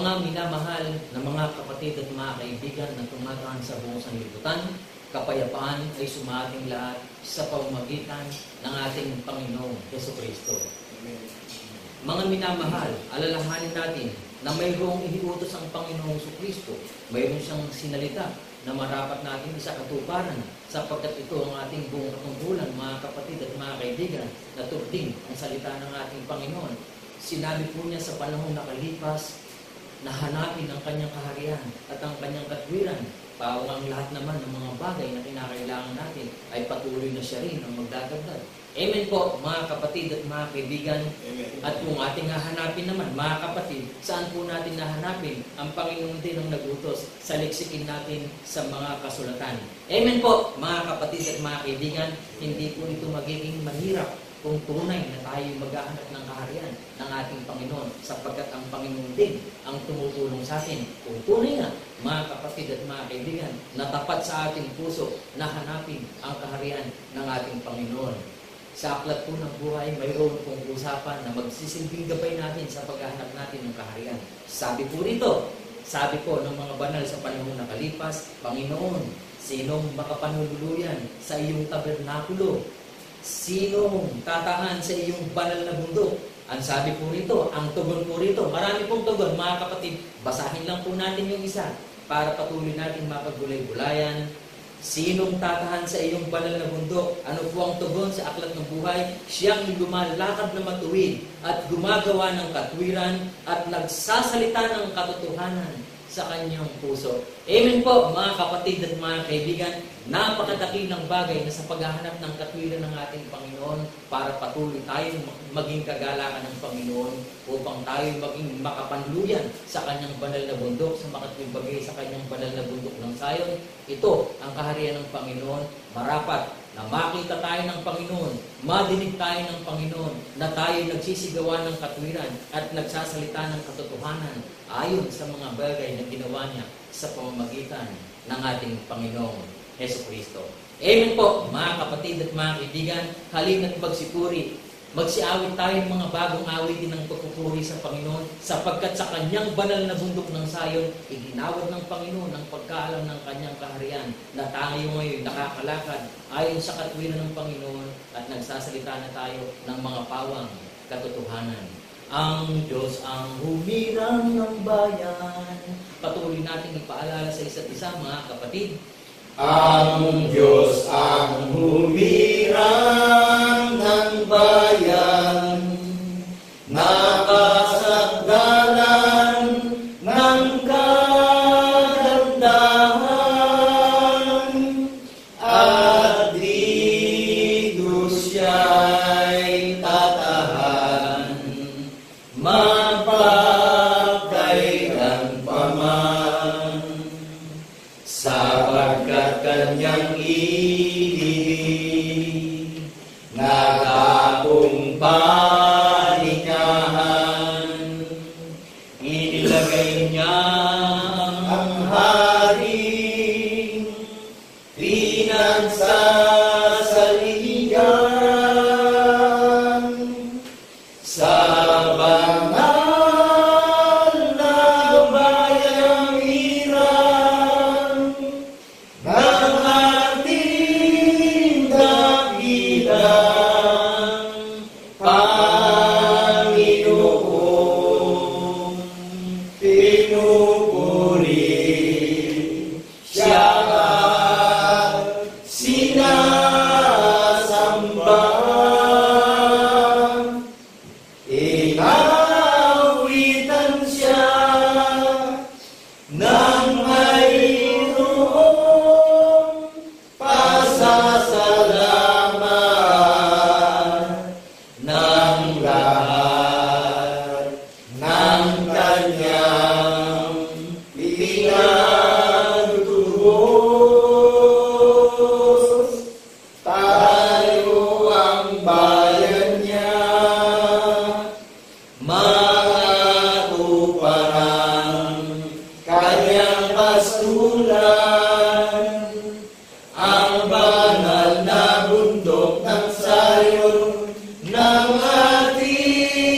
Mga minamahal na mga kapatid at mga kaibigan na tumataan sa buong sanlibutan, kapayapaan ay sumating lahat sa pamamagitan ng ating Panginoong Jesucristo. Mga minamahal, alalahanin natin na mayroong iniutos ang Panginoong Jesucristo. Mayroon siyang sinalita na marapat natin sa katuparan sapagkat ito ang ating buong katungkulan, mga kapatid at mga kaibigan, na turding ang salita ng ating Panginoon. Sinabi po niya sa panahong nakalipas na hanapin ang kanyang kaharian at ang kanyang katwiran. Pawang ang lahat naman ng mga bagay na kinakailangan natin ay patuloy na siya rin ang magdadagdag. Amen po, mga kapatid at mga kaibigan. Amen. At kung ating hahanapin naman, mga kapatid, saan po natin nahanapin? Ang Panginoon din ang nagutos sa liksikin natin sa mga kasulatan. Amen po, mga kapatid at mga kaibigan. Hindi po ito magiging mahirap kung tunay na tayo maghahanap ng kaharian ng ating Panginoon, sapagkat ang Panginoon din ang tumutulong sa atin. Kung tunay na, mga kapatid at mga kaibigan, na tapat sa ating puso na hanapin ang kaharian ng ating Panginoon. Sa aklat po ng buhay, mayroon pong usapan na magsisilbing gabay natin sa paghahanap natin ng kaharian. Sabi po rito, sabi po ng mga banal sa panahon nakalipas, Panginoon, sinong makapanululuyan sa iyong tabernakulo? Sinong tataan sa iyong banal na bundok? Ang sabi po rito, ang tugon po rito, marami pong tugon, mga kapatid. Basahin lang po natin yung isa para patuloy natin mapaggulay-gulayan. Sinong tatahan sa iyong banal na bundok? Ano po ang tugon sa aklat ng buhay? Siyang lumalakad na matuwid at gumagawa ng katwiran at nagsasalita ng katotohanan sa kanyang puso. Amen po, mga kapatid at mga kaibigan. Napakadakilang bagay na sa paghahanap ng katwiran ng ating Panginoon para patuloy tayong maging kagalakan ng Panginoon upang tayo maging makapanluyan sa kanyang banal na bundok, sa makatwibagay sa kanyang banal na bundok ng Sion. Ito ang kaharian ng Panginoon. Marapat na makita tayo ng Panginoon, madinig tayo ng Panginoon, na tayo nagsisigawan ng katwiran at nagsasalita ng katotohanan ayon sa mga bagay na ginawa niya sa pamamagitan ng ating Panginoong Jesucristo. Amen po, mga kapatid at mga kaibigan. Halina't magsipuri. Magsiawit tayo ng mga bagong awitin ng pagpupuri sa Panginoon, sapagkat sa kanyang banal na bundok ng Sion, iginawad ng Panginoon ang pagkaalam ng kanyang kaharian, na tayo ngayon nakakalakad ayon sa katwiran ng Panginoon at nagsasalita na tayo ng mga pawang katotohanan. Ang Diyos ang humirang ng bayan. Patuloy natin ipaalala sa isa't isa, mga kapatid. Ang Diyos ang humirang ng bayan, nakasagdalan ng kagandahan, at dito siya'y tatahan, magpakailan pa man, sapagkat kanyang ibig nagakong palingahan, inilagay niya ang haring pinagsasaligan sa banal na bayang hirang ng ating dakilang Panginoon. Pinupuri siya at sinasamba. Inawitan siya ng mayroong pasasalamat ng lahat ng kanyang pinagtubos. Tayo ang bayan niya, mga tuparang kanyang pastulan, ang banal na bundok ng Sion ng ating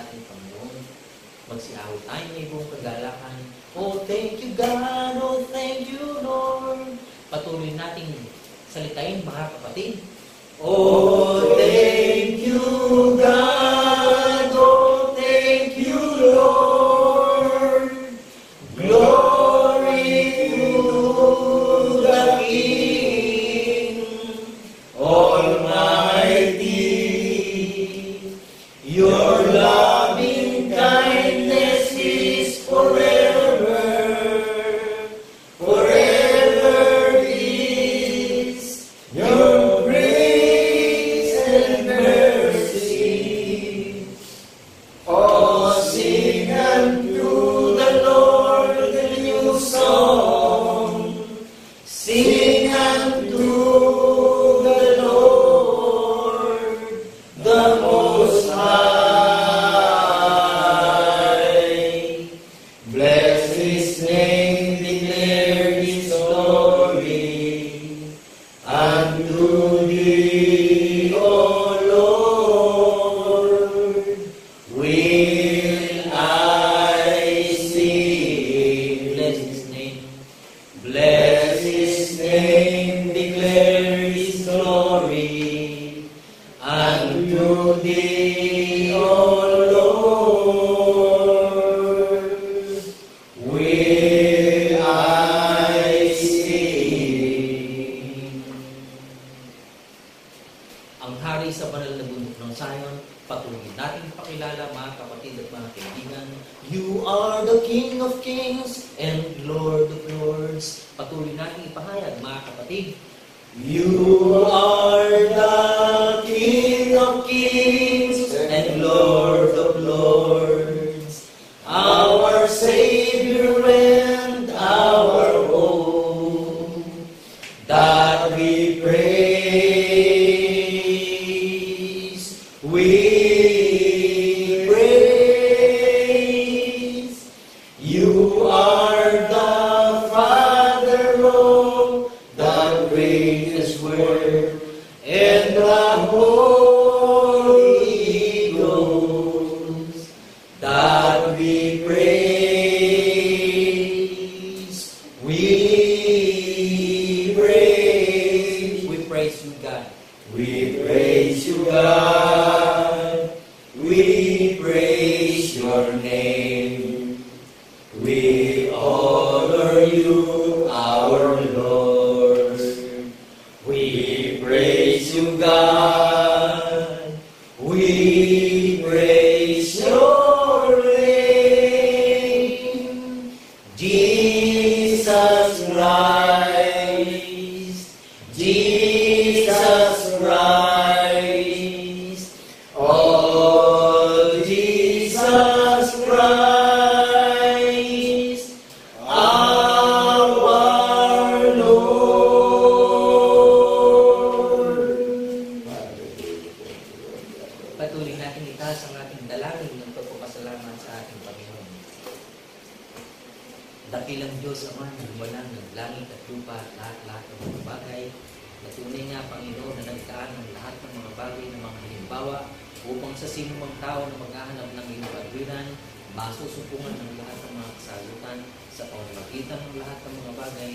ating Panginoon. Magsiawit tayo ng ibong kagalakan. Oh, thank you God, oh, thank you Lord. Patuloy nating salitain mga kapatid. Oh, thank you, God. Oh, thank you, Lord. Glory to the King Almighty. Your loving kindness is forever. Forever is your grace and mercy. Oh, sing unto the Lord a new song. Sing unto the Lord, the Most High. Bless His name, declare His glory. Unto Thee, O Lord, will I sing. Bless His name. Bless His name, declare His glory. Unto Thee, O Lord, will I sing. Ang hari sa banal na bundok ng Zion, patuloy natin pakilala mga kapatid at mga kaibigan. You are the King of Kings and Lord of Lords. Patuloy natin ipahayag mga kapatid. You are the King of Kings and Lord of Lords, our Savior and our hope, that we praise, we praise. You are the Father of the greatest word and the Holy Ghost, that we praise, we praise. We praise you, God. We praise you, God. We praise your name. We honor you, our Lord. We praise you, God. We praise your name. Jesus Christ. Jesus Christ. Oh, Jesus Christ, our Lord. Patuloy natin itaas ang ating dalangin ng pagpapasalamat sa ating Panginoon. Dakilang Diyos Ama, nagwalang ng langit at lupa at lahat-lahat ng mga bagay. Natunay nga, Panginoon, na nagkaan ng lahat ng mga bagay ng mga halimbawa upang sa sino mang tao na maghahanap ng iyong katwiran, masusupungan ng lahat ng mga kasagutan sa pamamagitan ng lahat ng mga bagay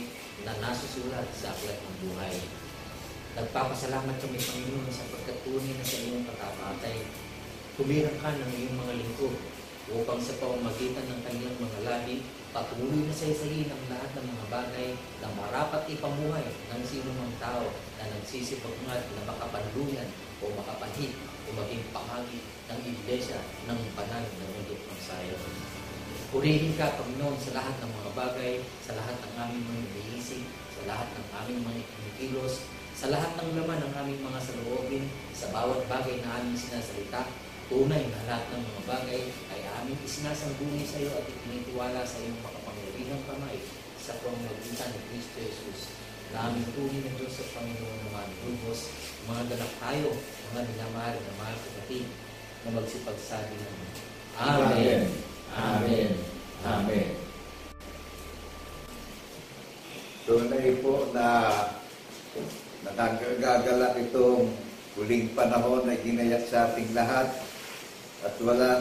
na nasusulat sa aklat ng buhay. Nagpapasalamat kami, Panginoon, sa pagkatunay na sa iyong katapatay. Tumirang ka ng iyong mga lingkod upang sa pamamagitan ng kanilang mga labi, patuloy na saysayin ang lahat ng mga bagay na marapat ipamuhay ng sino mang tao na nagsisipagngat na makapanluyan o makapanhit o maging pamagi ng iglesia ng banal na bundok ng Zion. Purihin ka, Panginoon, sa lahat ng mga bagay, sa lahat ng aming mga iniisip, sa lahat ng aming mga kinikilos, sa lahat ng laman ng aming mga saloobin, sa bawat bagay na aming sinasalita. Tunay na lahat ng mga bagay ay aming isinasangguni sa iyo at itinitiwala sa iyong makapangyarihang kamay sa pamamagitan ni Kristo Jesus. Na aming tunay na Diyos sa Panginoon ng mga lubos, mga ganap tayo, mga minamahal na mga kapatid, na magsipagsabi ng Amen. Amen. Amen. Tunay po na nakagagalak itong huling panahon na ginayat sa ating lahat At wala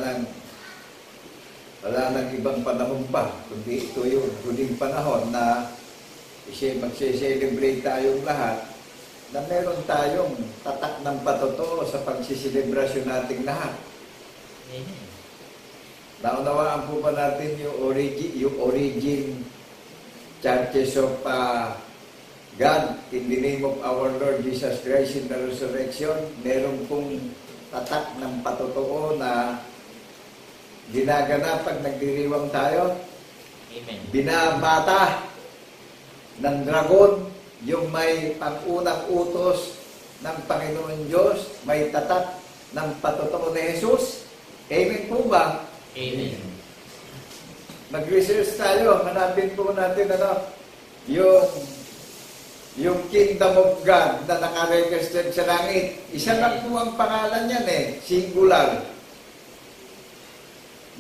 nang ibang panahon pa, kundi ito yung huling panahon na magse-celebrate tayong lahat, na meron tayong tatak ng patotoo sa pagsiselebrasyon nating lahat. Amen. Naunawaan po ba natin yung origin churches of God in the name of our Lord Jesus Christ in the resurrection? Meron pong tatak ng patotoo na ginaganap pag nagdiriwang tayo. Amen. Binabata ng dragon yung may pangunang utos ng Panginoon Diyos, may tatak ng patotoo ni Jesus. Amen po ba? Amen. Mag-research tayo, hanapin po natin yung Kingdom of God na nakaregistered sa langit. Isa lang po ang pangalan niyan singular.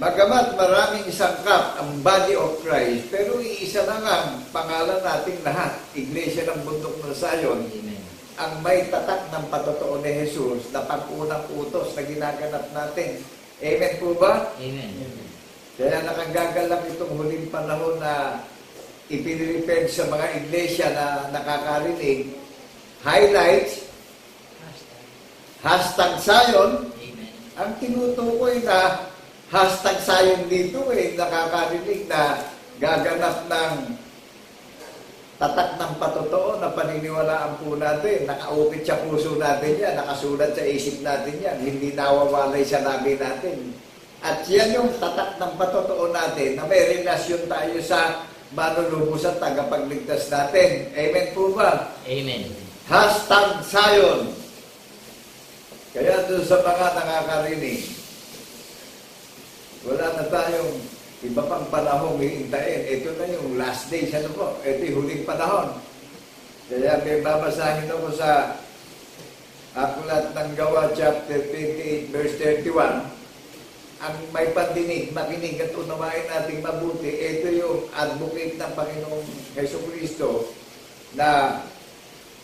Bagamat maraming isangkap ang body of Christ, pero iisa lang ang pangalan nating lahat, Iglesia ng Bundok ng Sion, Amen. ang may tatak ng patotoo ni Jesus na pang-unang utos na ginaganap natin. Amen po ba? Amen. Kaya nakagagalak itong huling panahon na ipinirepend sa mga iglesia na nakakarinig, highlights, hashtag Zion. Amen. Ang tinutukoy na hashtag Zion dito nakakarinig na gaganap ng tatak ng patotoo na paniniwalaan po natin. Nakaupit sa puso natin yan, nakasulat sa isip natin yan, hindi nawawalay sa labi natin. At yan yung tatak ng patotoo natin na may relasyon tayo sa manunubos at tagapagligtas natin. Amen po ba? Amen. Hashtag Zion. Kaya doon sa mga nakakarinig, wala na tayong iba pang panahong hihintayin. Ito na yung last days. Ano po? Ito yung huling panahon. Kaya may babasahin ako sa Aklat ng Gawa, chapter 28, verse 31. Ang may pandinig, makinig at unawain nating mabuti. Ito yung advocate ng Panginoong Jesucristo na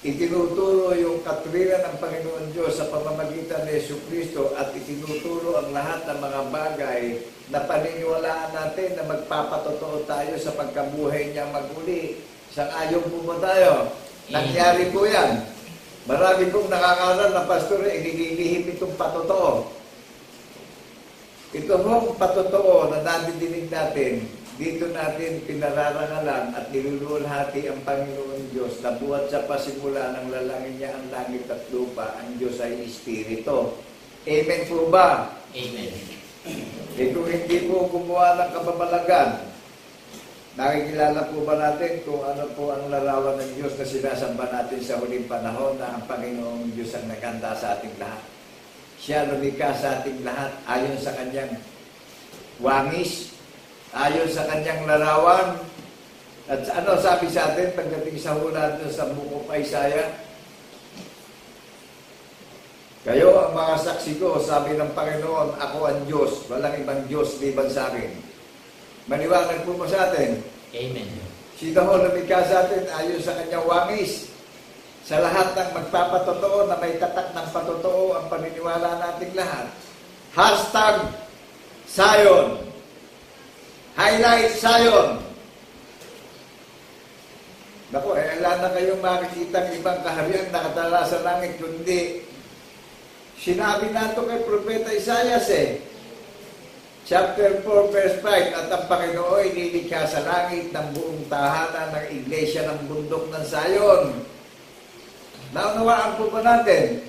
itinuturo yung katuwiran ng Panginoon Diyos sa pamamagitan ni Jesucristo at itinuturo ang lahat ng mga bagay na paniniwalaan natin na magpapatotoo tayo sa pagkabuhay niya maguli. Sang-ayon po ba tayo? Nangyari po yan. Marami pong nakakaral na pastor inililihim itong patotoo. Ito mong patotoo na nadidinig natin, dito natin pinararangalan at niluluwalhati ang Panginoon Diyos na buhat sa pasimula ng lalangin niya ang langit at lupa, ang Diyos ay Espiritu. Amen po ba? Amen. Kung hindi po gumawa ng kababalagan, nakikilala po ba natin kung ano po ang larawan ng Diyos na sinasamba natin sa huling panahon na ang Panginoong Diyos ang naganda sa ating lahat? Siya lumikha sa ating lahat ayon sa kanyang wangis, ayon sa kanyang larawan. At ano sabi sa atin pagdating sa hula sa Book of Isaiah? Kayo ang mga saksi ko, sabi ng Panginoon, ako ang Diyos, walang ibang Diyos liban sa akin. Maniwanag po mo sa atin. Amen. Sino ho lumikha sa atin ayon sa kanyang wangis? Sa lahat ng magpapatotoo na may tatak ng patotoo ang paniniwala nating lahat. Hashtag Zion. Highlight Zion. Naku, wala na kayong makikita ng ibang kahariang nakatala sa langit, kundi sinabi nato kay Propeta Isaias chapter 4, verse 5, at ang Panginoon inilikha sa langit ng buong tahanan ng Iglesia ng Bundok ng Zion. Naunawaan po ba natin?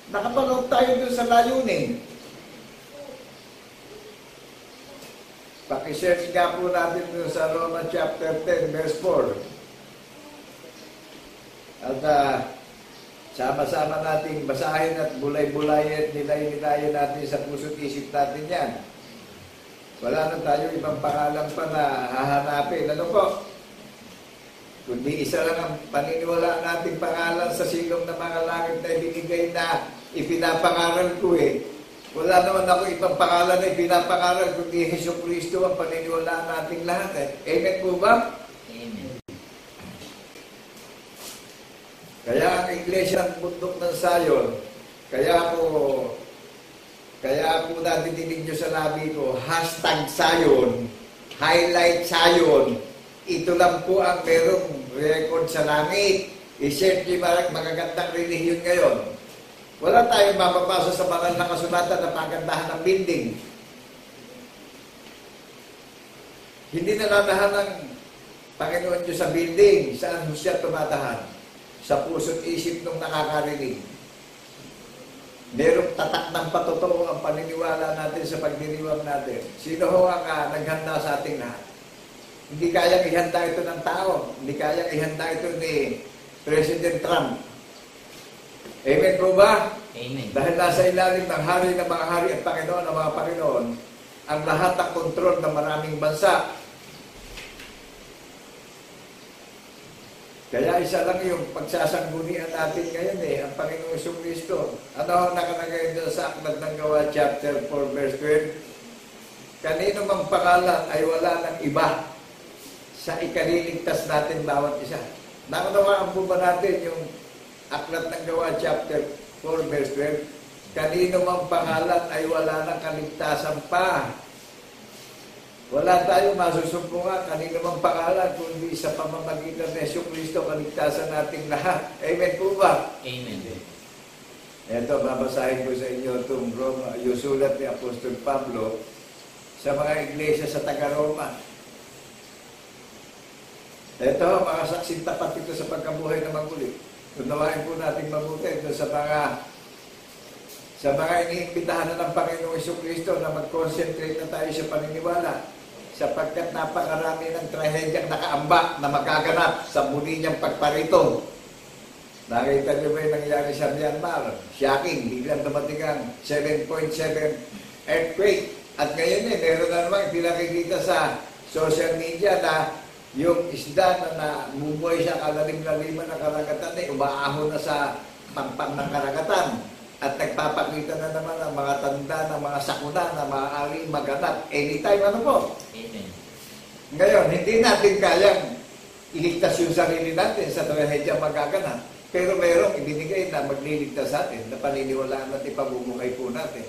Nakapanood tayo doon sa layunin. Paki-search nga po natin doon sa Roma chapter 10, verse 4. At sama-sama nating basahin at bulay-bulayan, nilay-nilayan natin sa puso't isip natin yan. Wala na tayo ibang pangalan pa na hahanapin. Ano po? Kundi isa lang ang paniniwalaan nating pangalan sa silong ng mga langit na ibinigay na ipinapangaral ko Wala naman ako ibang pangalan na ipinapangaral kundi Jesucristo ang paniniwalaan nating lahat Amen po ba? Amen. Kaya ang Iglesia ng Bundok ng Zion, kaya ako Kaya po nadidinig nyo sa labi ko, hashtag Sayon, highlight Sayon. Ito lang po ang merong record sa langit. I-share nyo magagandang relihiyon ngayon. Wala tayong mapapasa sa banal na kasulatan na pagandahan ng building. Hindi naladahan ng Panginoon nyo sa building, saan mo siya tumatahan? Sa puso't isip ng nakakarinig. Merong tatak ng patotoo ang paniniwala natin sa pagdiriwang natin. Sino ho ang naghanda sa ating lahat? Hindi kayang ihanda ito ng tao. Hindi kayang ihanda ito ni President Trump. Amen po ba? Amen. Dahil nasa ilalim ng hari ng mga hari at Panginoon ng mga Panginoon, ang lahat ng kontrol ng maraming bansa. Kaya isa lang yung pagsasanggunian natin ngayon ang Panginoong Jesucristo. Ano ang nakalagay doon sa Aklat ng Gawa, chapter 4, verse 12? Kanino mang pangalan ay wala ng iba sa ikaliligtas natin bawat isa. Nakunawaan po ba natin yung Aklat ng Gawa, chapter 4, verse 12? Kanino mang pangalan ay wala ng kaligtasan pa. Wala tayong masusumpungan kanino mang pangalan kundi sa pamamagitan ng Jesucristo kaligtasan nating lahat. Amen po ba? Amen. Ito, babasahin ko sa inyo itong yung sulat ni Apostol Pablo sa mga iglesia sa taga-Roma. Ito, mga saksing tapat ito sa pagkabuhay na maguli. Tunawain po natin mabuti ito sa mga iniimbitahan na ng Panginoong Jesucristo na mag-concentrate na tayo sa paniniwala. Sapagkat napakarami ng trahedyang nakaamba na magaganap sa muli niyang pagparito. Nakita niyo ba yung nangyari sa Myanmar? Shocking, biglang dumating ang 7.7 earthquake. At ngayon meron na naman pinakikita sa social media na yung isda na namumuhay sa kalalim-laliman ng karagatan umaahon na sa pampang ng karagatan. At nagpapakita na naman ang mga tanda ng mga sakuna na maaaring maganap anytime. Ano po? Amen. Ngayon, hindi natin kayang iligtas yung sarili natin sa trahedya magaganap. Pero mayroong ibinigay na magliligtas sa atin na paniniwalaan at ipamumuhay po natin.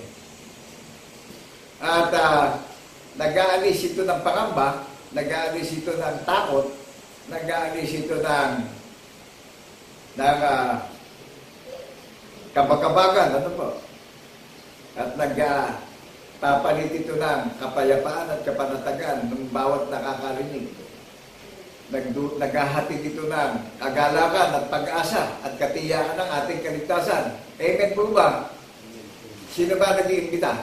At nag-aalis ito ng pangamba, nag-aalis ito ng takot, nag-aalis ito ng kabagabagan, ano po? At nagpapalit ito ng kapayapaan at kapanatagan ng bawat nakakarinig. Naghahatid ito ng kagalakan at pag-asa at katiyakan ng ating kaligtasan. Amen po ba? Sino ba nag-iimbita?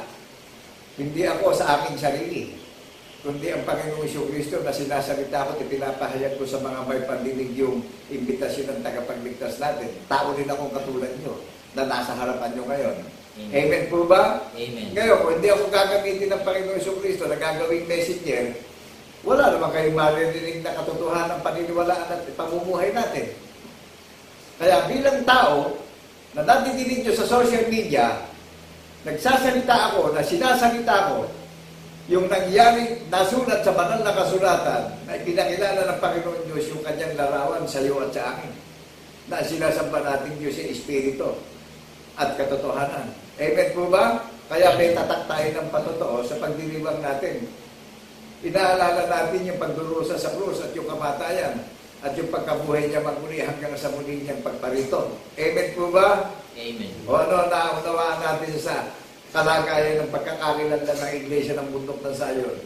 Hindi ako sa aking sarili, kundi ang Panginoong Jesucristo na sinasalita ko at pinapahayag ko sa mga may pandinig yung imbitasyon ng tagapagligtas natin. Tao din akong katulad nyo na nasa harapan nyo ngayon. Amen. Amen po ba? Amen. Ngayon, kung hindi ako gagamitin ng Panginoong Jesucristo na gagawing messenger, wala naman kayong maririnig na katotohanan ng paniniwalaan at pamumuhay natin. Kaya bilang tao, na nadidinig nyo sa social media, nagsasalita ako, na sinasalita ko, yung nangyari nasulat sa banal na kasulatan na ipinakilala ng Panginoon Diyos yung kanyang larawan sa iyo at sa akin, na sinasamba natin Diyos sa Espiritu at katotohanan. Amen po ba? Kaya may tatak tayo ng patotoo sa pagdiriwang natin. Inaalala natin yung pagdurusa sa krus at yung kamatayan at yung pagkabuhay niya magmuli hanggang sa muli niyang pagparito. Amen po ba? Amen. O ano, naunawaan natin sa kalagayan ng pagkakakilanlan ng Iglesia ng Bundok ng Sayon.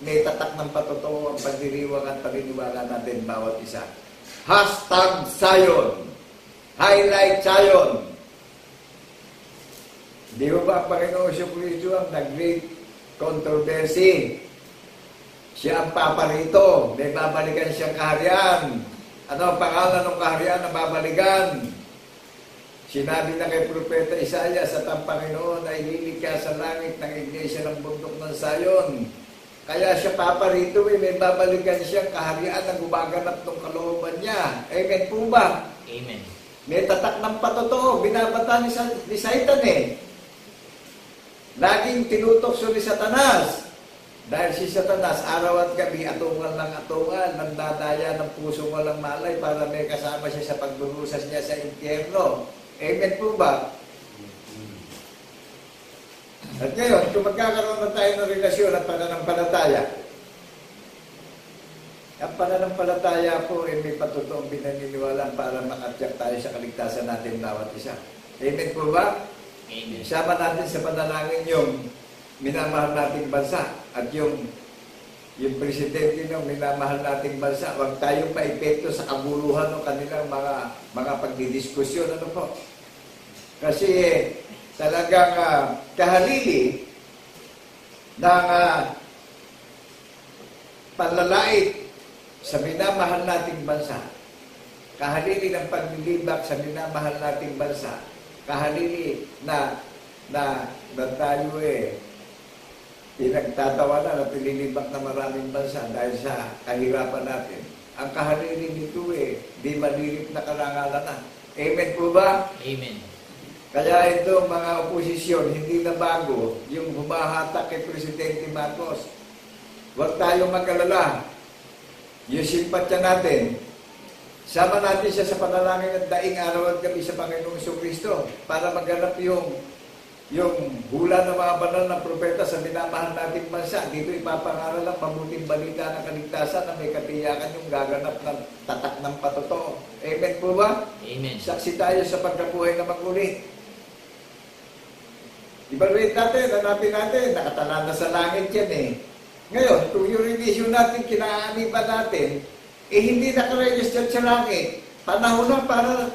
May tatak ng patotoo ang pagdiriwang at paniniwala natin bawat isa. Hashtag Sayon. Highlight Sayon. Di ba ang Panginoong Jesucristo ang nag-great controversy? Siya ang paparito. May babalikan siyang kaharian. Ano ang pangalan ng kaharian na babalikan? Sinabi na kay Propeta Isaias at ang Panginoon ay lilikha sa langit ng Iglesia ng Bundok ng Sayon. Kaya siya paparito, may babalikan siyang kaharian na gumaganap ng kalooban niya. Amen po ba? Amen. May tatak ng patotoo, binabata ni Satan Laging tinutokso ni Satanas. Dahil si Satanas, araw at gabi, atungal ng atungal, nagdadaya ng pusong walang malay para may kasama siya sa pagdurusas niya sa impyerno. Amen po ba? At ngayon, kung magkakaroon na tayo ng relasyon at pananampalataya, ang pananampalataya po ay may patutuong pinaniniwalaan para makatyak tayo sa kaligtasan natin bawat isa. Amen po ba? Amen. Isama natin sa panalangin yung minamahal nating bansa at yung presidente ng minamahal nating bansa. Huwag tayong maipekto sa kabuluhan ng kanilang mga pagdidiskusyon. Ano po? Kasi talagang kahalili ng panlalait sa minamahal nating bansa, kahalili ng paglilibak sa minamahal nating bansa, kahalili na tayo pinagtatawanan at pinilibak na maraming bansa dahil sa kahirapan natin. Ang kahalili nito di malilip na karangalan na. Amen po ba? Amen. Kaya ito mga oposisyon, hindi na bago yung humahatak kay Presidente Marcos. Huwag tayong mag-alala. Yung simpatya natin, sama natin siya sa panalangin at daing araw at gabi sa Panginoong Jesucristo para maganap yung hula ng mga banal ng propeta sa minamahal nating bansa. Dito ipapangaral ang mabuting balita ng kaligtasan na may katiyakan yung gaganap ng tatak ng patotoo. Amen po ba? Amen. Saksi tayo sa pagkabuhay na maguli. Evaluate natin, hanapin natin, nakatala na sa langit yan eh. Ngayon, kung yung revision natin, kinaaniban natin, hindi nakaregister sa langit, panahon na para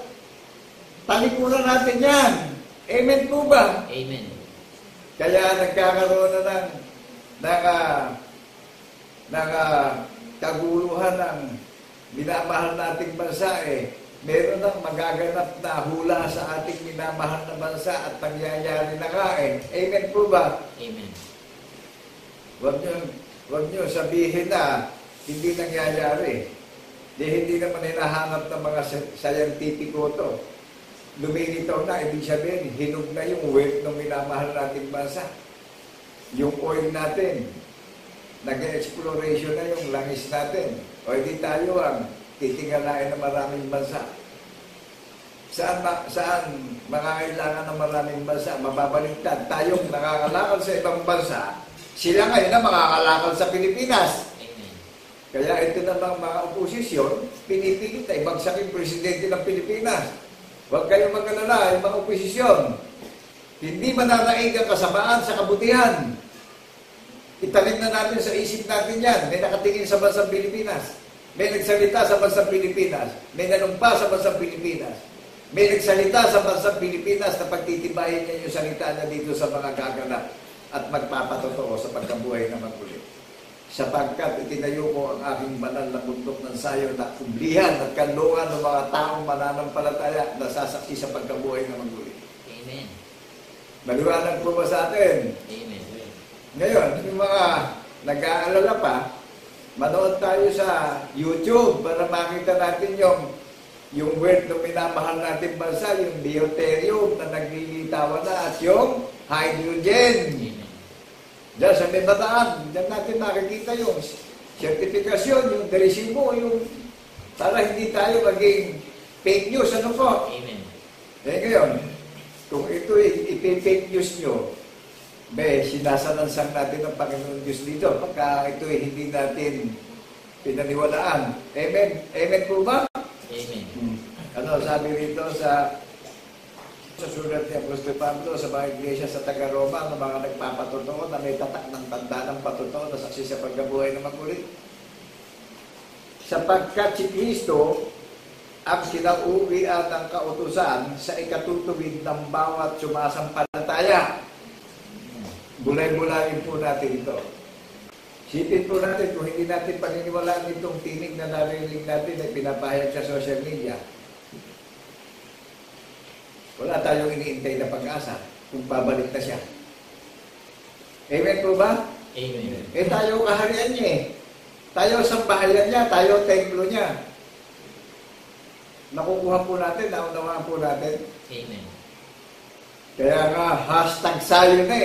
talikuran natin yan. Amen po ba? Amen. Kaya nagkakaroon na ng kaguluhan ng minamahal nating bansa meron nang magaganap na hula sa ating minamahal na bansa at nangyayari na nga Amen po ba? Amen. Huwag nyo sabihin na hindi nangyayari. Hindi naman hinahanap ng mga scientifico to. Lumilitaw na, ibig sabihin, hinog na yung wealth ng minamahal nating bansa. Yung oil natin, nag-exploration na yung langis natin. O hindi tayo ang titingalain ng maraming bansa. Saan makakailangan ng maraming bansa? Mababaliktad. Tayong nakakalakal sa ibang bansa, sila ngayon na makakalakal sa Pilipinas. Amen. Kaya ito namang mga oposisyon, pinipilit na ibagsak yung presidente ng Pilipinas. Huwag kayong mag-alala, yung mga oposisyon. Hindi mananaig ang kasamaan sa kabutihan. Italim na natin sa isip natin yan. May nakatingin sa bansang Pilipinas. May nagsalita sa bansang Pilipinas. May nanumpa sa bansang Pilipinas. May nagsalita sa bansang Pilipinas na pagtitibayin niya yung salita na dito sa mga gaganap at magpapatotoo sa pagkabuhay na maguli. Sapagkat itinayo ko ang aking banal na bundok ng sayo na kublihan at kanlungan ng mga taong mananampalataya na sasaksi sa pagkabuhay na maguli. Amen. Maliwanag po ba sa atin? Amen. Ngayon, yung mga nag-aalala pa, manood tayo sa YouTube para makita natin yung word ng minamahal natin bansa, yung deuterium na naglilitawan na at yung hydrogen. Amen. Diyan sa may bataan, diyan natin makikita yung sertifikasyon, yung resibo, yung para hindi tayo maging fake news. Ano po? Amen. Ngayon, kung ito ipi-fake news nyo, sinasalansang natin ang Panginoon Diyos dito pagka ito hindi natin pinaniwalaan. Amen? Amen po ba? Amen. Ano sabi rito sa sulat ni Apostol Pablo sa mga iglesia sa Taga-Roma ng mga nagpapatotoo na may tatak ng tanda ng patotoo na saksi sa pagkabuhay na maguli. Sapagkat si Kristo ang kinauwian ng kautusan sa ikatutuwid ng bawat sumasampalataya. Bulay-bulayin po natin ito. Sipin po natin kung hindi natin paniniwalaan itong tinig na narinig natin ay pinapahayag sa social media. Wala tayong iniintay na pag-asa kung pabalik na siya. Amen po ba? Amen. Tayo kaharian niya Tayo sambahayan niya, tayo templo niya. Nakukuha po natin, naunawaan po natin. Amen. Kaya nga, hashtag sayo na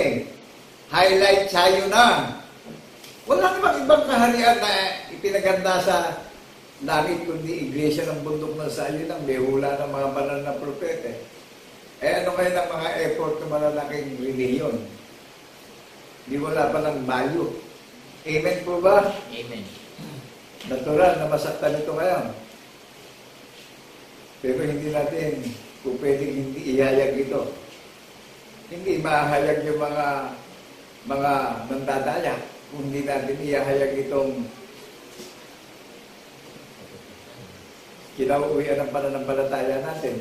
Highlight sayo na. Wala namang ibang kaharian na ipinaganda sa langit kundi iglesia ng bundok ng sayo ng may hula ng mga banal na propete. Ano kayo ng mga effort ng malalaking relihiyon? Di wala pa ng Mayo. Amen po ba? Amen. Natural na masaktan ito ngayon. Pero hindi natin kung pwedeng hindi ihayag ito. Hindi mahayag yung mga nandadaya kung hindi natin ihayag itong kinauuwian ng pananampalataya natin.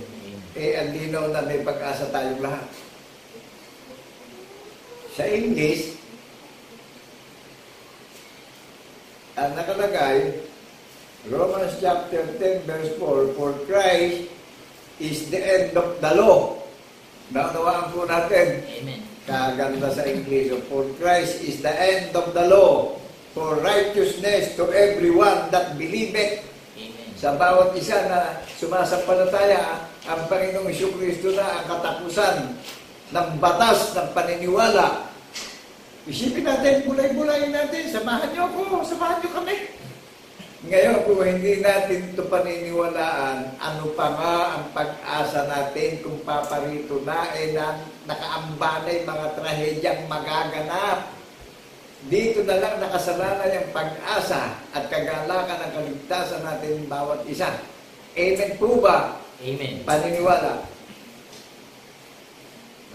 Ang linaw na may pag-asa tayong lahat. Sa English, ang nakalagay, Romans chapter 10 verse 4, for Christ is the end of the law. Naunawaan po natin. Amen. Kaganda sa English. For Christ is the end of the law, for righteousness to everyone that believeth. Amen. Sa bawat isa na sumasampalataya, ang Panginoong Jesucristo na ang katapusan ng batas ng paniniwala. Isipin natin, bulay-bulayin natin, samahan niyo ako, samahan niyo kami. Ngayon, kung hindi natin ito paniniwalaan, ano pa nga ang pag-asa natin kung paparito na, nakaambanay mga trahedyang magaganap. Dito na lang nakasalalay ang pag-asa at kagalakan ng kaligtasan natin bawat isa. Amen po ba? Amen. Paniniwala.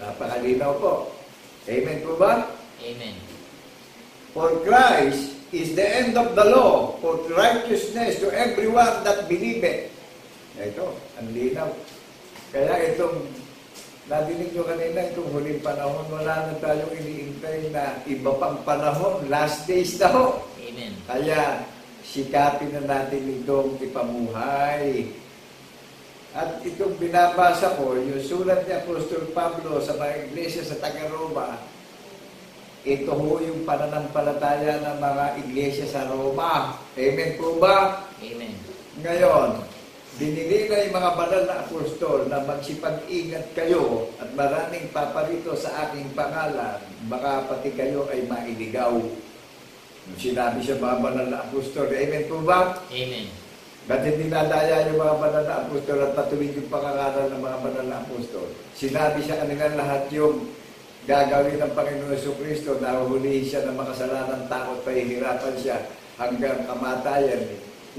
Napakalinaw po. Amen po ba? Amen. For Christ is the end of the law, for righteousness to everyone that believeth. Ito, ang linaw. Kaya itong, nadinig nyo kanina, itong huling panahon, wala na tayong iniintay na iba pang panahon, last days na ho. Amen. Kaya, sikapin na natin itong ipamuhay. At itong binabasa ko, yung sulat ni Apostol Pablo sa mga iglesia sa Taga-Roma, ito ho yung pananampalataya ng mga iglesia sa Roma. Amen po ba? Amen. Ngayon, dinili na yung mga banal na apostol na magsipag-ingat kayo at maraming paparito sa aking pangalan, baka pati kayo ay mailigaw. Sinabi siya mga banal na apostol. Amen po ba? Amen. Ba't hindi nadaya yung mga banal na apostol at patuloy yung pangangaral ng mga banal na apostol? Sinabi siya kanila lahat yung gagawin ng Panginoon Jesucristo na hulihin siya ng makasalanan tao at pahihirapan siya hanggang kamatayan.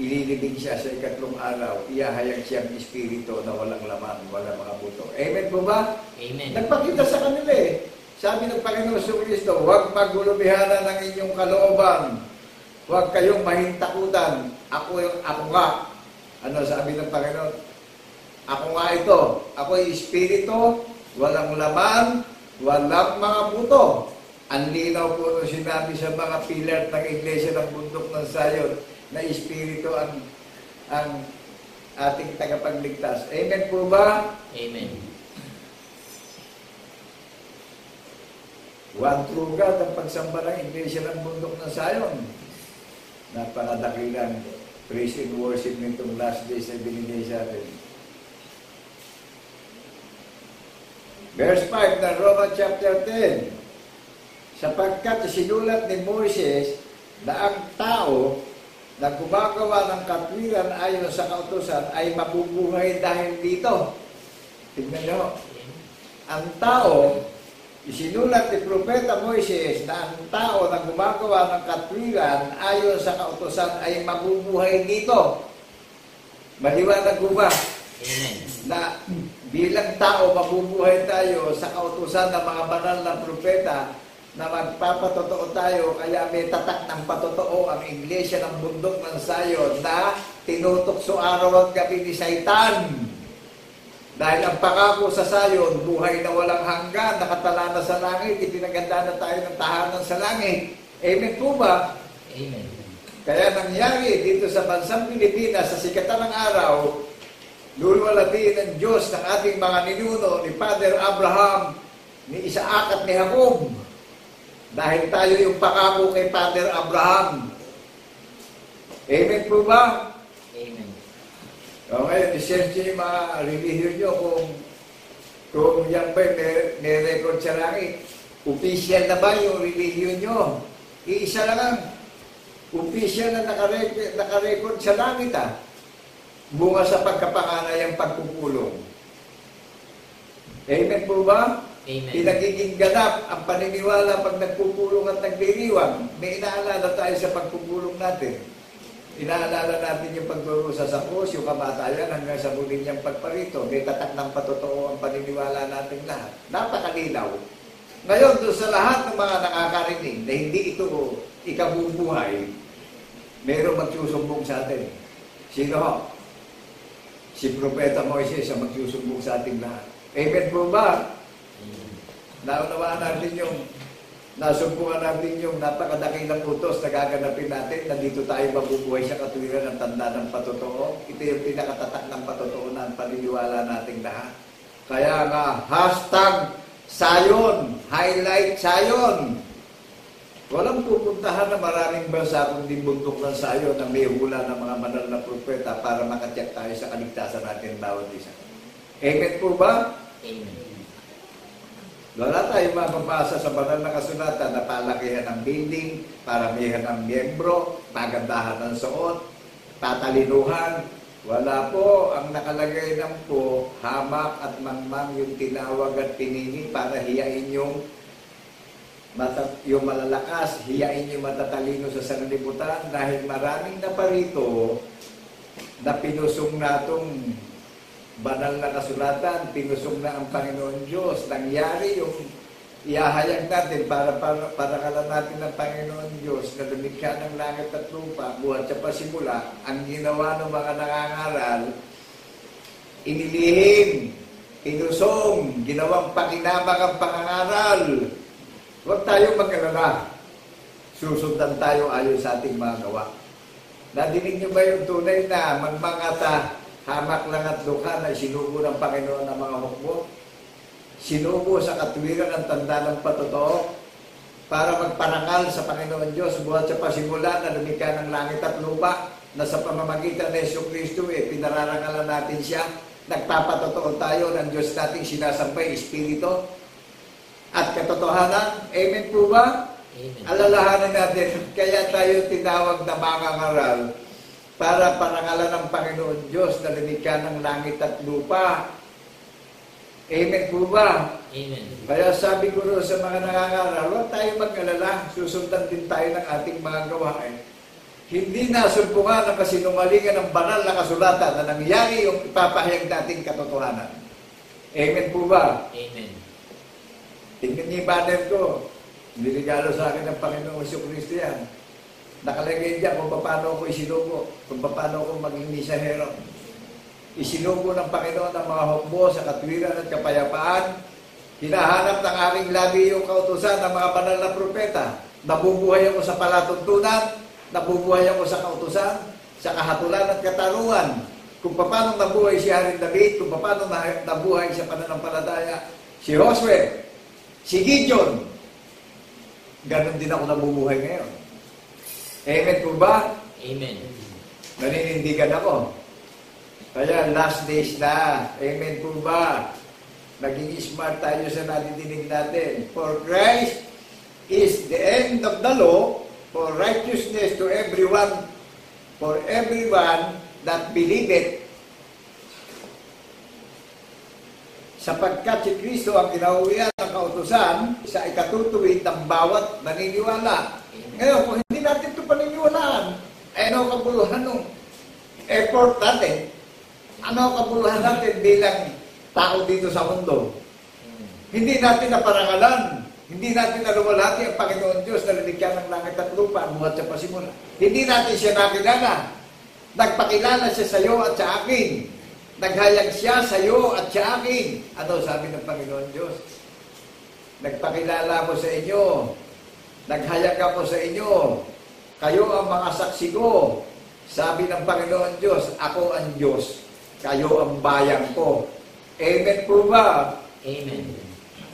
Ililibing siya sa ikatlong araw. Iyahayag siyang espiritu na walang laman, walang mga buto. Amen po ba? Amen. Nagpakita sa kanila eh. Sabi ng Panginoon Jesucristo, huwag magulubihanan ng inyong kalooban. Huwag kayong mahintakutan. Ako nga. Ano sabi ng Panginoon? Ako nga ito. Ako ay espiritu, walang laman, walang mga buto. Ang linaw po nung sinabi sa mga pilar ng iglesia ng bundok ng Sayon na espiritu ang ating tagapagligtas. Amen po ba? Amen. One true God ang pagsamba ng iglesia ng bundok ng Sayon. Napakadakilang praise and worship nitong last days na binigay sa atin. Verse 5 ng Romans chapter 10. Sapagkat sinulat ni Moses na ang tao na gumagawa ng katwiran ayon sa kautusan ay mabubuhay dahil dito. Tignan nyo. Ang tao, isinulat ni Propeta Moises na ang tao na gumagawa ng katwiran ayon sa kautusan ay mabubuhay dito. Maliwanag ko ba? Amen. Na bilang tao, mabubuhay tayo sa kautusan ng mga banal na propeta na magpapatotoo tayo, kaya may tatak ng patotoo ang iglesia ng bundok ng Sayon na tinutokso araw at gabi ni Satan. Dahil ang pangako sa Sayon, buhay na walang hanggan, nakatala na sa langit, ipinaganda na tayo ng tahanan sa langit. Amen po ba? Amen. Kaya nangyari dito sa bansang Pilipinas, sa sikatan ng araw, luluwalhatiin ng Diyos ng ating mga ninuno, ni Father Abraham, ni Isaac at ni Jacob. Dahil tayo yung pangako kay Father Abraham. Amen po ba? Amen. O ngayon, i-search nyo yung mga relihiyon nyo kung yan ba may record sa langit. Official na ba yung relihiyon nyo? Iisa lang. Official na nakarecord sa langit bunga sa pagkapanganay ang pagpupulong. Amen po ba? Amen. Pinagiging ganap ang paniniwala pag nagpupulong at nagdiriwang. May inaalala tayo sa pagpupulong natin. Inaalala natin yung pagdurusa sa krus, yung kamatayan hanggang sa muling niyang pagparito. May tatak ng patotoo ang paniniwala natin lahat. Napakalinaw. Ngayon, doon sa lahat ng mga nakakarinig na hindi ito ikabubuhay, mayroong magsusumbong sa atin. Sino ho? Si Propeta Moises ang magsusumbong sa ating lahat. Amen po ba? Naunawaan natin yung nasumpungan natin yung napakadakilang utos na gaganapin natin na dito tayo mabubuhay sa katuwiran ng tanda ng patotoo. Ito yung pinakatatak ng patotoo na ang paniniwala nating lahat. Kaya nga, #Sayon, highlight Sayon. Walang pupuntahan na maraming bansa kundi bundok ng Sayon na may hula ng mga banal na propeta para makatiyak tayo sa kaligtasan natin bawat isa. Amen po ba? Amen. Wala tayong mapapasa sa banal na kasulatan na palakihan ng building, paramihan ng miyembro, pagandahan ng suot, tatalinuhan. Wala po. Ang nakalagay lang po, hamak at mangmang yung tinawag at pinili para hiyain yung malalakas, hiyain yung matatalino sa sanlibutan dahil maraming na parito na pinusong natong banal na kasulatan, pinusong na ang Panginoon Diyos. Nangyari yung iahayag natin para kalan natin ng Panginoon Diyos na lumikha ng langit at lupa, buhat sa pasimula. Ang ginawa ng mga nangangaral, inilihim, pinusong, ginawang pakinabang ang pangangaral. Huwag tayong mag-alala. Susundan tayo ayon sa ating mga gawa. Nadinig niyo ba yung tunay na magmangata, hamak lang at lukha na sinubo ng Panginoon ng mga hukbo? Sinubo sa katwiran ang tanda ng patotoo para magparangal sa Panginoon Diyos buhat sa pasimula na lumikha ng langit at lupa na sa pamamagitan ng Jesucristo pinararangalan natin siya. Nagpapatotoo tayo ng Diyos nating sinasambay, Espiritu at katotohanan. Amen po ba? Amen. Alalahanin natin, kaya tayo tinawag na mangangaral para parangalan ng Panginoon Diyos na lumikha ng langit at lupa. Amen po ba? Amen. Kaya sabi ko rin sa mga nangangaral, huwag tayo mag-alala, susundan din tayo ng ating mga gawain. Hindi nasumpungan ang kasinungalingan ng banal na kasulatan na nangyari yung ipapahayag nating katotohanan. Amen po ba? Amen. Tingnan niyo yung banner ko. Niligalo sa akin ng Panginoong Jesucristo yan. Nakalagay diyan kung paano ako isinubo, kung paano ako maging misahero. Isinubo ng Panginoon ang mga hukbo sa katwiran at kapayapaan. Hinahanap ng aking labi yung kautusan ng mga banal na propeta. Nabubuhay ako sa palatuntunan, nabubuhay ako sa kautusan, sa kahatulan at katarungan. Kung paano nabuhay si Haring David, kung paano nabuhay sa pananampalataya si Josue, si Gideon. Ganon din ako nabubuhay ngayon. Amen po ba? Amen. Naninindigan ako. Kaya last days na. Amen po ba? Naging smart tayo sa nadidinig natin. For Christ is the end of the law for righteousness to everyone, for everyone that believeth. Sapagkat si Kristo ang kinauwian ng kautusan sa ikatutuwid ng bawat naniniwala. Ngayon, kung hindi natin ito paniniwalaan, ay ano ang kabuluhan ng effort natin? Ano ang kabuluhan natin bilang tao dito sa mundo? Hindi natin naparangalan. Hindi natin naluwalhati ang Panginoon Diyos na lumikha ng langit at lupa buhat sa pasimula. Hindi natin siya nakilala. Nagpakilala siya sa iyo at sa akin. Naghayag siya sa iyo at sa akin. Ano sabi ng Panginoon Diyos? Nagpakilala ko sa inyo. Naghayag ako sa inyo. Kayo ang mga saksi ko. Sabi ng Panginoon Diyos, ako ang Diyos. Kayo ang bayan ko. Amen po ba? Amen.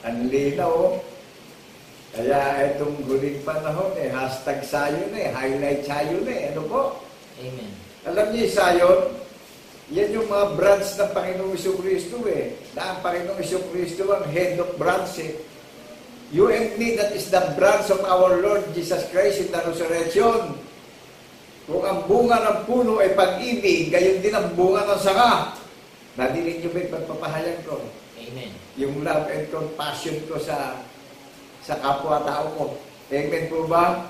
Ang linaw. Kaya itong huling panahon #Sayon highlight Sayon Ano po? Amen. Alam niyo Sayon, yan yung mga branch ng Panginoong Jesucristo Na ang Panginoong Jesucristo ang head of branch You and me, that is the branch of our Lord Jesus Christ in the resurrection. Kung ang bunga ng puno ay pag-ibig, gayon din ang bunga ng sanga. Nadinig niyo ba yung pagpapahayag ko? Amen. Yung love and compassion ko sa kapwa-tao ko. Amen po ba?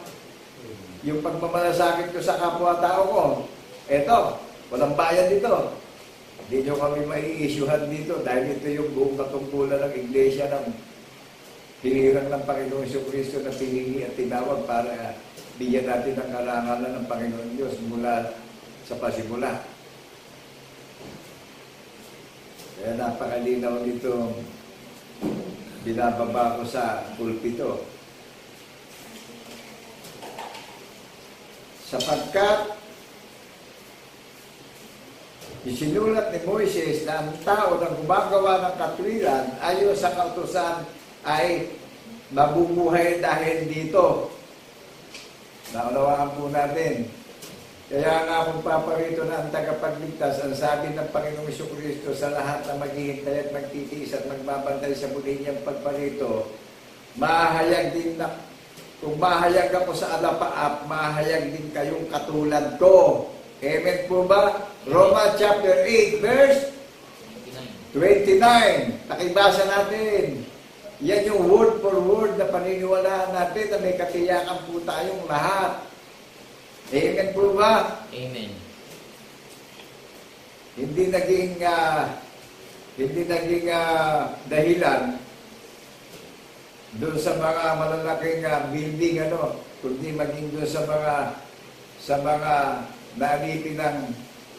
Yung pagmamalasakit ko sa kapwa-tao ko. Eto, walang bayad dito. Hindi nyo kami mai-issuehan dito dahil ito yung buong katungkulan ng Iglesia ng hinirang ng Panginoon Jesucristo na pinili at tinawag para bigyan natin ang karangalan ng Panginoon Diyos mula sa pasimula. Kaya napakalinaw nito binababa ko sa pulpito. Sapagkat isinulat ni Moises na ang tao na gumagawa ng katwiran ayon sa kautusan ay mabubuhay dahil dito. Naunawaan po natin. Kaya nga kung paparito na ang tagapagligtas, ang sabi ng Panginoong Jesucristo sa lahat na maghihintay at magtitiis at magbabantay sa muli niyang pagparito, mahayag din na, kung mahayag ako sa alapaap, mahayag din kayong katulad ko. Amen po ba? Romans chapter 8, verse 29. Pakibasa natin. Yan yung word for word na paniniwalaan natin na may katiyakan po tayong lahat. Amen po ba? Amen. Hindi naging dahilan doon sa mga malalaking building kundi maging doon sa mga naalipin ng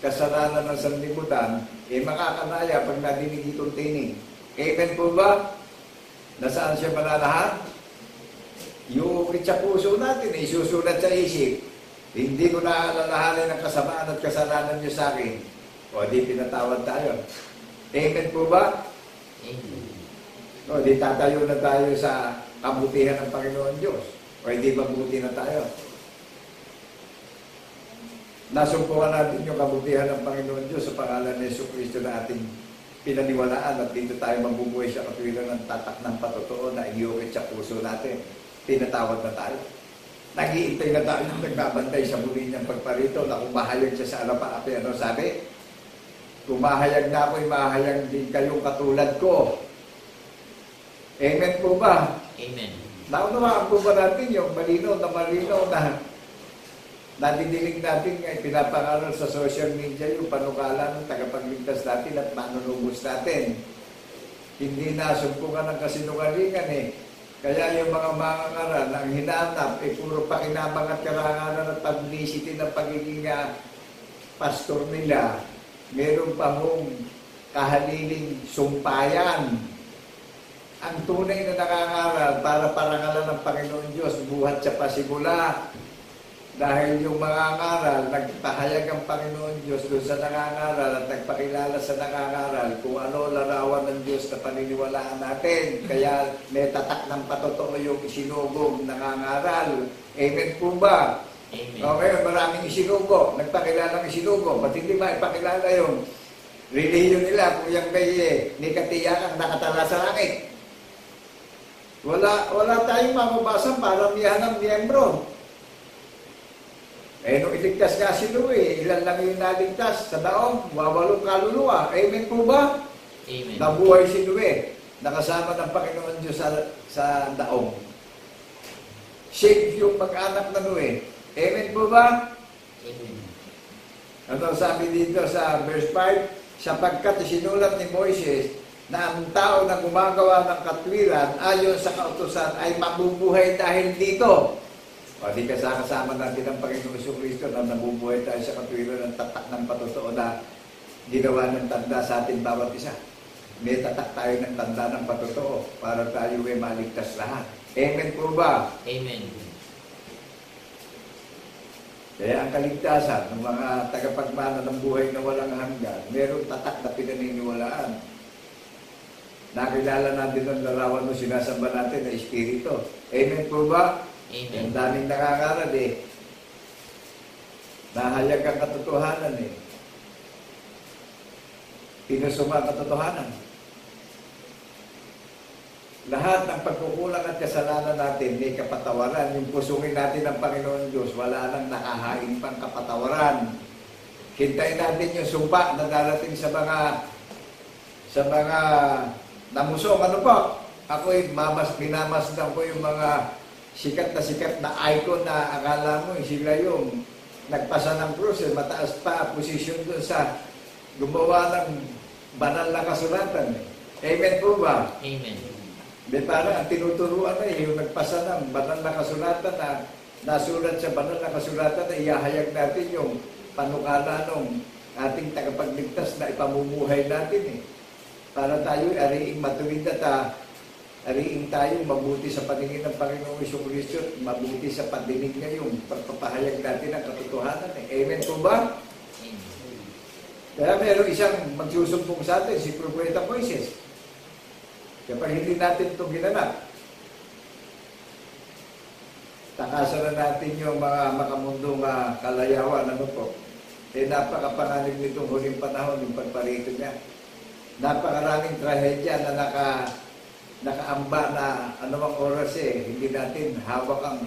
kasalanan ng sanlibutan, makakanaya pag nadinig itong tinig. Amen po ba? Nasaan siya malalahat? Yung sa puso natin, isusulat sa isip. Hindi ko naalalahanin ang kasamaan at kasalanan niyo sa akin. O di pinatawad tayo. Amen po ba? Amen. O di tatayo na tayo sa kabutihan ng Panginoon Diyos. O hindi mabuti na tayo. Nasumpungan natin yung kabutihan ng Panginoon Diyos sa pangalan ni Jesucristo na ating pinaniwalaan at dito tayo mabubuhay sa katwiran ng tatak ng patotoo na iyukit sa puso natin. Pinatawad na tayo. Nag-iintay na tayo ng nagbabantay sa muli niyang pagparito na kumahayag siya sa alapaapi. Ano sabi? Kumahayag na ako'y mahayag din kayong katulad ko. Amen po ba? Amen. Naunawaan po ba natin yung malinaw na nadidinig natin ay pinapangaral sa social media yung panukala ng tagapagligtas natin at manunubos natin. Hindi nasumpungan ng kasinungalingan Kaya yung mga mangangaral ang hinanap puro pakinabang at karangalan at publicity ng pagiging pastor nila. Meron pa hong kahaliling sumpayan. Ang tunay na nangangaral para parangalan ng Panginoon Diyos buhat sa pasimula. Dahil yung mga ngaral, nagpahayag ang Panginoon Diyos doon sa nangangaral at nagpakilala sa nangangaral kung ano larawan ng Diyos na paniniwalaan natin. Kaya may tatak ng patotoo yung isinugong nangangaral. Amen po ba? Amen. Okay, maraming isinugo. Nagpakilala ng isinugo. Ba't hindi ba ipakilala yung relihiyon nila kung yung may katiyakan nakatala sa langit? Wala tayong mababasang paramihan ng miyembro. Nung iligtas nga si Louie, ilan lang yung naligtas sa daong, 8 kaluluwa. Amen po ba? Amen. Nabuhay si Louie, nakasama ng Panginoon Diyos sa daong. Save yung mag-anak na Louie. Amen po ba? Amen. Ano sabi dito sa verse 5? Sapagkat isinulat ni Moises na ang tao na gumagawa ng katwiran ayon sa kautusan ay mabubuhay dahil dito. O di kasama natin ang Panginoon Jesucristo na nabubuhay tayo sa katwiran ng tatak ng patotoo na ginawa ng tanda sa atin bawat isa. May tatak tayo ng tanda ng patotoo para tayo ay maligtas lahat. Amen po ba? Amen. Kaya ang kaligtasan ng mga tagapagmana ng buhay na walang hanggan, mayroong tatak na pinaniniwalaan. Nakilala natin ang larawan mo sinasamba natin na Espiritu. Amen po ba? Amen. Ang daming nakakaral Nahayag ang katotohanan Pinusuma ang katotohanan. Lahat ng pagkukulang at kasalanan natin may kapatawaran. Yung pusungin natin ng Panginoon Diyos, wala nang nakahain pang kapatawaran. Hintayin natin yung sumpa na darating sa mga namusong, ano po, ako'y minamasdan ko yung mga sikat na icon na akala mo, sila yung nagpasa ng krus, mataas pa posisyon doon sa gumawa ng banal na kasulatan. Amen po ba? Amen. Di parang ang tinuturuan na yung nagpasa ng banal na kasulatan na nasulat sa banal na kasulatan na ihahayag natin yung panukala ng ating tagapagligtas na ipamumuhay natin para tayo ariing matuwid at ariing tayo mabuti sa paningin ng Panginoong Kristo at mabuti sa pandinig niya yung pagpapahayag natin ng katotohanan. Amen po ba? Kaya meron isang magsusumpong sa atin, si Propeta Moises. Kapag hindi natin ito ginanap, takasan na natin yung mga makamundong kalayawan, ano po. Napakapanganib nitong huling panahon, yung pagparito niya. Napakaraming trahedya na nakaamba na anumang oras hindi natin hawak ang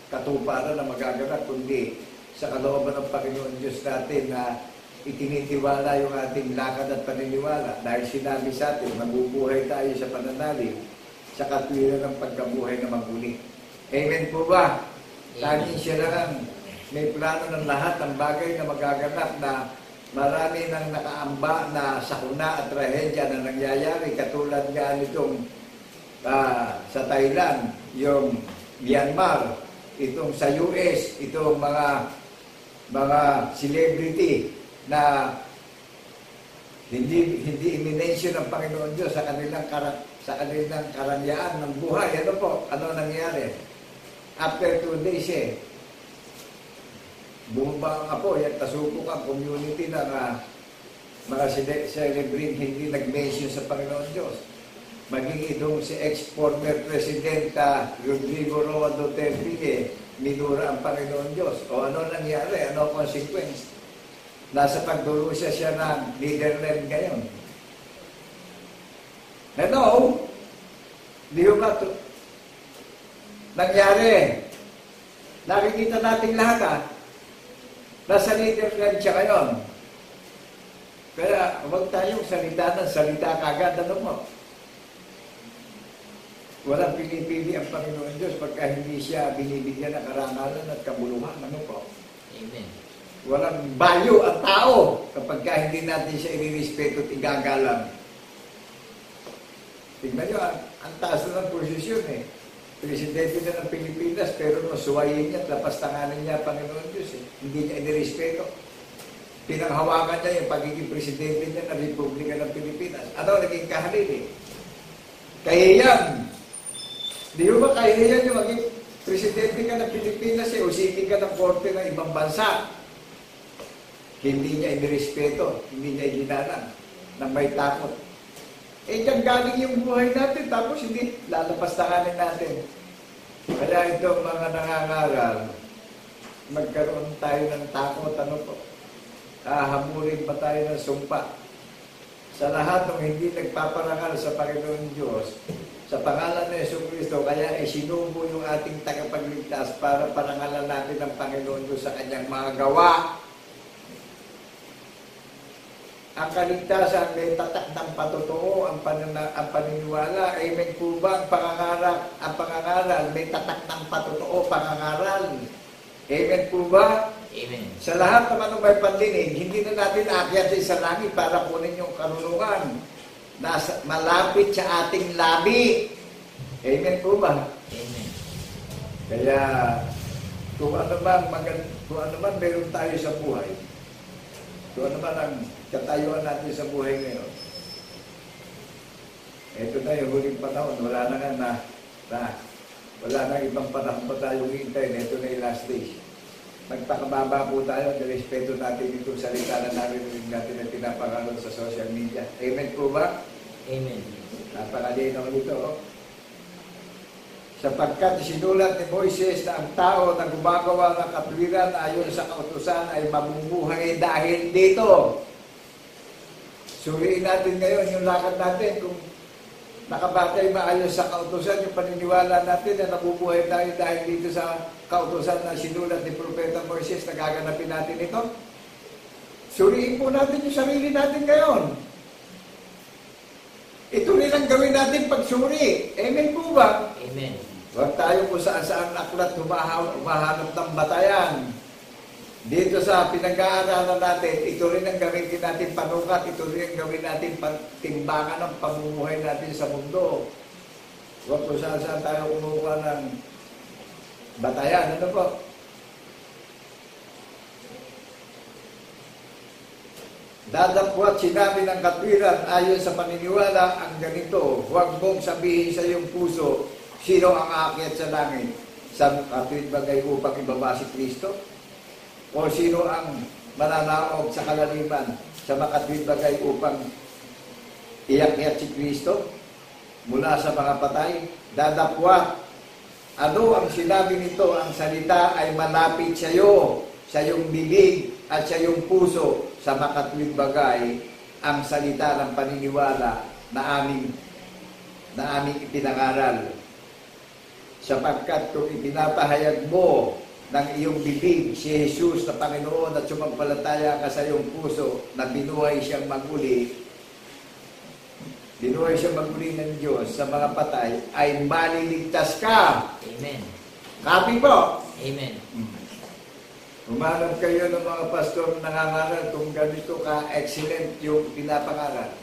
katuparan na magaganap, kundi sa kalooban ng Panginoon Diyos natin na itinitiwala yung ating lakad at paniniwala dahil sinabi sa atin, mabubuhay tayo sa pananalig sa katwiran ng pagkabuhay na magulit. Amen po ba? Tanging siya lang ang may plano ng lahat ng bagay na magaganap na marami nang nakaamba na sakuna at trahedya na nangyayari katulad nga nitong sa Thailand, yung Myanmar, itong sa US, itong mga celebrity na hindi i-mention ng Panginoon Diyos sa kanilang karangyaan ng buhay. Ano po? Ano nangyari? After 2 days bumaba ang apoy at tasupok ang community ng mga celebrity hindi nag-mention sa Panginoon Diyos. Maging itong si ex-former President Rodrigo Roa Duterte, minura ang Panginoon Diyos. O ano nangyari? Ano ang consequence? Nasa pagdurusa siya ng Netherlands ngayon. Hello? Di ba ito? Nangyari. Nakikita natin lahat nasa Netherlands siya ngayon. Kaya huwag tayong salita ng salita kagad. Ano mo? Walang pinipili ang Panginoon Diyos pagka hindi siya binibigyan ng karangalan at kabuluhan. Ano po? Amen. Walang value ang tao kapag hindi natin siya inirespeto at igagalang. Tignan nyo, ang taas na ng posisyon Presidente na ng Pilipinas, pero suwayin niya at lapastanganin niya Panginoon Diyos Hindi niya inirespeto. Pinanghawakan niya yung pagiging presidente niya ng Republika ng Pilipinas. Ano naging kahalin Kahiyan. Di ba kahiyan yung maging presidente ka ng Pilipinas usipin ka ng korte ng ibang bansa. Hindi niya inirespeto, hindi niya iginalang, nang may takot. Diyan galing yung buhay natin, tapos hindi lalapastanganin natin. Kaya itong mga nangangaral, magkaroon tayo ng takot, ano po? Hamurin pa tayo ng sumpa. Sa lahat ng hindi nagpaparangal sa Panginoon Diyos, sa pangalan ng Jesucristo, kaya sinubo yung ating tagapagligtas para parangalan natin ang Panginoon Diyos sa kanyang mga gawa. Ang kaligtasan may tatak ng patotoo, ang paniniwala. Amen po ba? Ang pangangaral may tatak ng patotoo, pangangaral. Amen po ba? Amen. Sa lahat naman ng may pandinig, hindi na natin aakyat sa isang langit para kunin yung karunungan na malapit sa ating labi. Amen po ba? Amen. Kaya, kung ano man meron tayo sa buhay, kung ano man ang katayuan natin sa buhay ngayon. Ito na yung huling panahon. Wala na ibang panahon pa tayong hintayin. Ito na yung last days. Magpakababa po tayo. Respeto natin itong salita na narinig natin na pinapangalan sa social media. Amen po ba? Amen. Napakalinaw nito. Sapagkat sinulat ni Moises na ang tao na gumagawa ng katwiran ayon sa kautusan ay mabubuhay dahil dito. Suriin natin ngayon yung lakad natin kung nakabatay maayos sa kautusan yung paniniwala natin na nabubuhay tayo dahil dito sa kautusan na sinulat ni Propeta Moises na gaganapin natin ito. Suriin po natin yung sarili natin ngayon. Ito rin ang gawin natin pagsuri. Amen po ba? Amen. Huwag tayo kung saan-saan aklat humahanap ng batayan. Dito sa pinag-aaralan natin, ito rin ang gawin natin panukat, ito rin ang gawin natin timbangan ng pamumuhay natin sa mundo. Huwag kung saan-saan tayo kumukuha ng batayan. Ano po? Dadapwat sinabi ng katwiran ayon sa paniniwala ang ganito, huwag mong sabihin sa iyong puso, sino ang aakyat sa langit? Sa katwid bagay upang ibaba si Kristo? O sino ang mananaog sa kalaliman sa makatwid bagay upang iakyat si Kristo? Mula sa mga patay, dadapwat. Ano ang sinabi nito? Ang salita ay malapit sa iyo, sa iyong bibig at sa iyong puso, sa makatwid bagay ang salita ng paniniwala na aming ipinangaral. Sapagkat kung ipinapahayag mo ng iyong bibig si Jesus na Panginoon at sumampalataya ka sa iyong puso na binuhay siyang maguli ng Diyos sa mga patay, ay maliligtas ka. Amen. Copy po. Amen. Umanap kayo ng mga pastor na nangangaral kung ganito ka-excellent yung pinapangaral.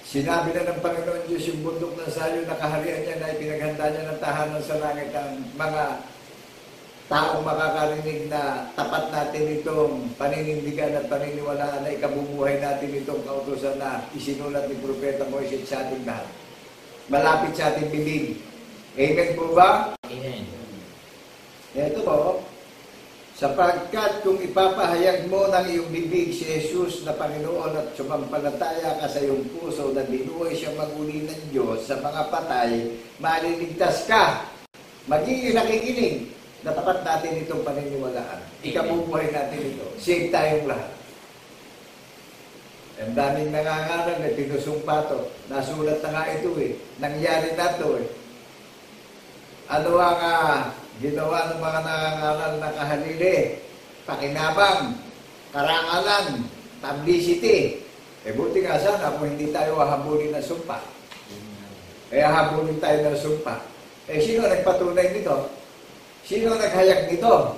Sinabi na ng Panginoon Diyos yung bundok ng Sayo na kaharian niya na ipinaghanda niya ng tahanan sa langit ang mga taong makakarinig na tapat natin itong paninindigan at paniniwalaan na ikabubuhay natin itong kautusan na isinulat ni Propeta Moises sa ating lahat. Malapit sa ating bibig. Amen po ba? Amen. Ito po, sapagkat kung ipapahayag mo ng iyong bibig si Jesus na Panginoon at sumampalataya ka sa iyong puso na binuhay siya maguli ng Diyos sa mga patay, maliligtas ka. Magiging nakikinig na tapat natin itong paniniwalaan. Ikabubuhay natin ito. Save tayong lahat. Ang daming nangangaral na pinusumpa to. Nasulat na nga ito eh. Nangyari na to eh. Ano ang ginawa ng mga nangangaral na kahalili? Pakinabang, karangalan, publicity. Buti nga sana kung hindi tayo hahabulin ng sumpa. Hahabulin tayo ng sumpa. Sino nagpatunay nito? Sino naghayag nito?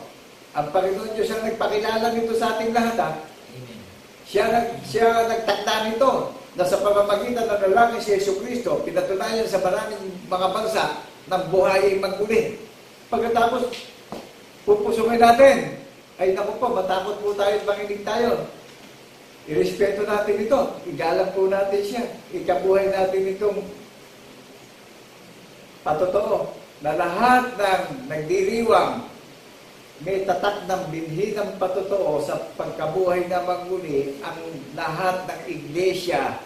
Ang Panginoon Diyos ang nagpakilala nito sa ating lahat. Amen. Siya nagtakda nito na sa pamamagitan ng lalaki si Yesu Kristo, pinatunayan sa maraming mga bansa ng buhay ay maguli. Pagkatapos, pupusungin natin. Ay naku po, matakot po tayo at manginig tayo. Irespeto natin ito. Igalang po natin siya. Ikabuhay natin itong patotoo na lahat ng nagdiriwang may tatak ng binhi ng patotoo sa pagkabuhay na maguli ang lahat ng iglesia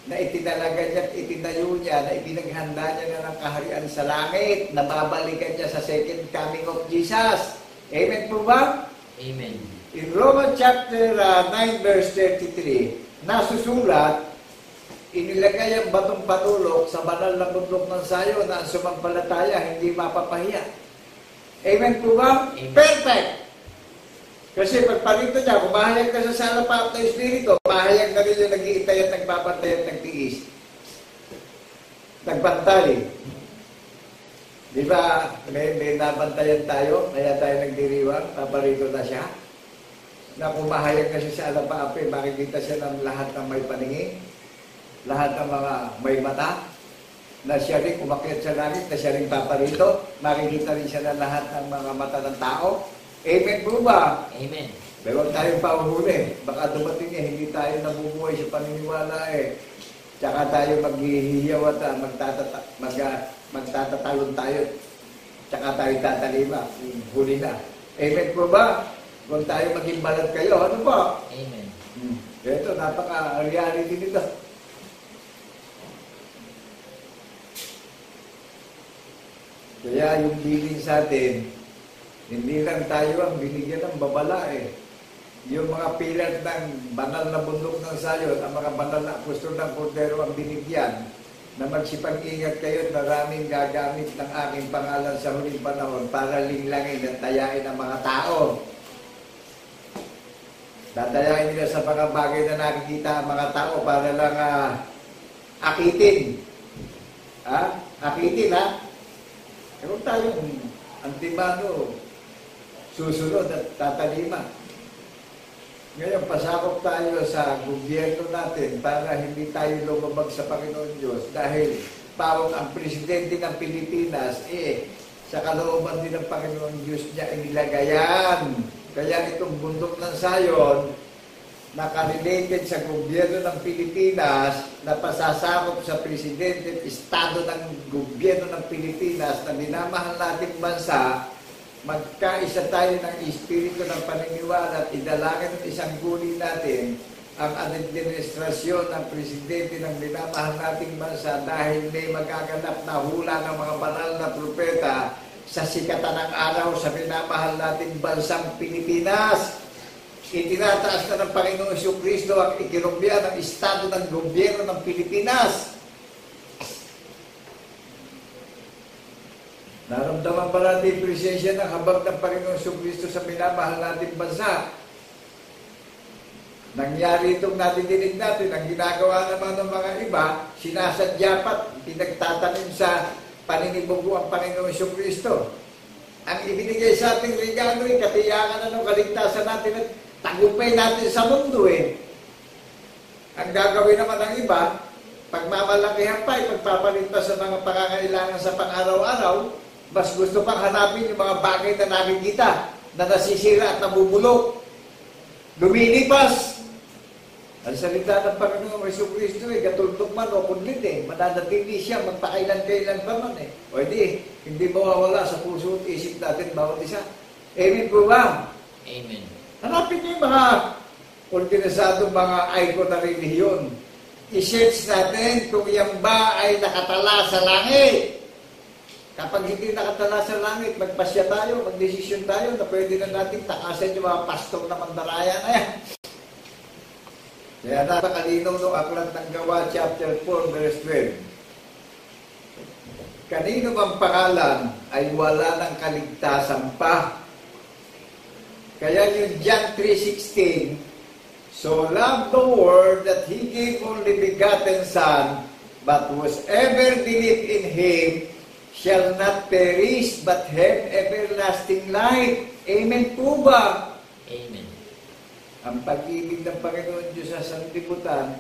na itinalaga niya at itinayo niya, na ipinaghanda niya na ng kaharian sa langit, na babalikan niya sa second coming of Jesus. Amen po ba? Amen. In Romans chapter 9 verse 33, nasusulat, inilagay ang batong patulok sa banal na bundok ng Sayo na ang sumampalataya hindi mapapahiya. Amen po ba? Amen. Perfect! Kasi pagparito niya, kung mahayag ka sa salapap ng Espiritu, mahayag na rin yung nag-iitay at nagbabantay at nagtiis. Nagbantay. Di ba, may nabantayan tayo, kaya tayo nagdiriwang, paparito na siya. Na kung mahayag na siya sa alapape, makikita siya ng lahat ng may paningin, lahat ng mga may mata, na siya rin umakyat sa langit, na siya rin paparito, makikita rin siya ng lahat ng mga mata ng tao. Amen po ba? Amen. Pero huwag tayong pauhuli. Baka dumating hindi tayo nabubuhay sa paniniwala Tsaka tayo maghihiyaw at magtatatalon tayo. Tsaka tayo tatalima. Huli na. Amen po ba? Huwag tayo maging balat kayo. Ano po? Amen. Ito, napaka-reality nito. Kaya yung bilin sa atin, hindi lang tayo ang binigyan ng babala Yung mga pilar ng banal na bundok ng Sayon, ang mga banal na apostol ng Cordero ang binigyan na magsipag-ingat kayo at maraming gagamit ng aking pangalan sa huling panahon para linglangin at tayain ang mga tao. Dadayain nila sa mga bagay na nakikita ang mga tao para lang akitin. Akitin, ha? Kung tayong antimano, susunod at tatalima. Ngayon, pasakop tayo sa gobyerno natin para hindi tayo lumabag sa Panginoon Diyos dahil parang ang presidente ng Pilipinas, sa kalooban din ng Panginoon Diyos niya inilagayan. Kaya itong bundok ng Sayon, nakarelated sa gobyerno ng Pilipinas, na pasasakop sa presidente at estado ng gobyerno ng Pilipinas na minamahal nating bansa, magkaisa tayo ng espiritu ng paniniwala at idalangin ng isang guni natin ang administrasyon ng presidente ng minamahal nating bansa dahil may magaganap na hula ng mga banal na propeta sa sikatan ng araw sa minamahal nating bansang Pilipinas. Itinataas na ng Panginoong Jesucristo ang ekonomiya ng estado ng gobyerno ng Pilipinas. Naramdaman ba natin yung presensya ng habag ng Panginoong Jesucristo sa minamahal nating bansa? Nangyari itong natidinig natin, ang ginagawa naman ng mga iba, sinasadya pat, pinagtatanim sa paninibugo ang Panginoong Jesucristo. Ang ibinigay sa ating regalo ay katiyakan na ng kaligtasan natin at tagumpay natin sa mundo Ang gagawin naman ng iba, pagmamalakihan pa, pagpapalit pa sa mga pangangailangan sa pang-araw-araw, mas gusto pang hanapin yung mga bagay na nakikita, na nasisira at nabubulok. Lumilipas. Ang salita ng Panginoong Jesucristo katultok man o kundit mananatili siya magpakailan-kailan pa man O hindi mawawala sa puso at isip natin bawat isa. Amen po ba? Amen. Hanapin niyo yung mga organisadong mga icon na relihiyon. I-search natin kung yan ba ay nakatala sa langit. Kapag hindi nakatala sa langit, magpasya tayo, magdesisyon tayo na pwede na natin takasan yung mga pastor na mandaraya na yan. Kaya napakalinaw ng Aklat ng Gawa, chapter 4, verse 12. Kanino bang pangalan ay wala ng kaligtasan pa? Kaya yung John 3:16, so loved the world that He gave only begotten Son, but whosoever believe in Him shall not perish, but have everlasting life. Amen po ba? Amen. Ang pag-ibig ng Panginoon Diyos sa sanlibutan,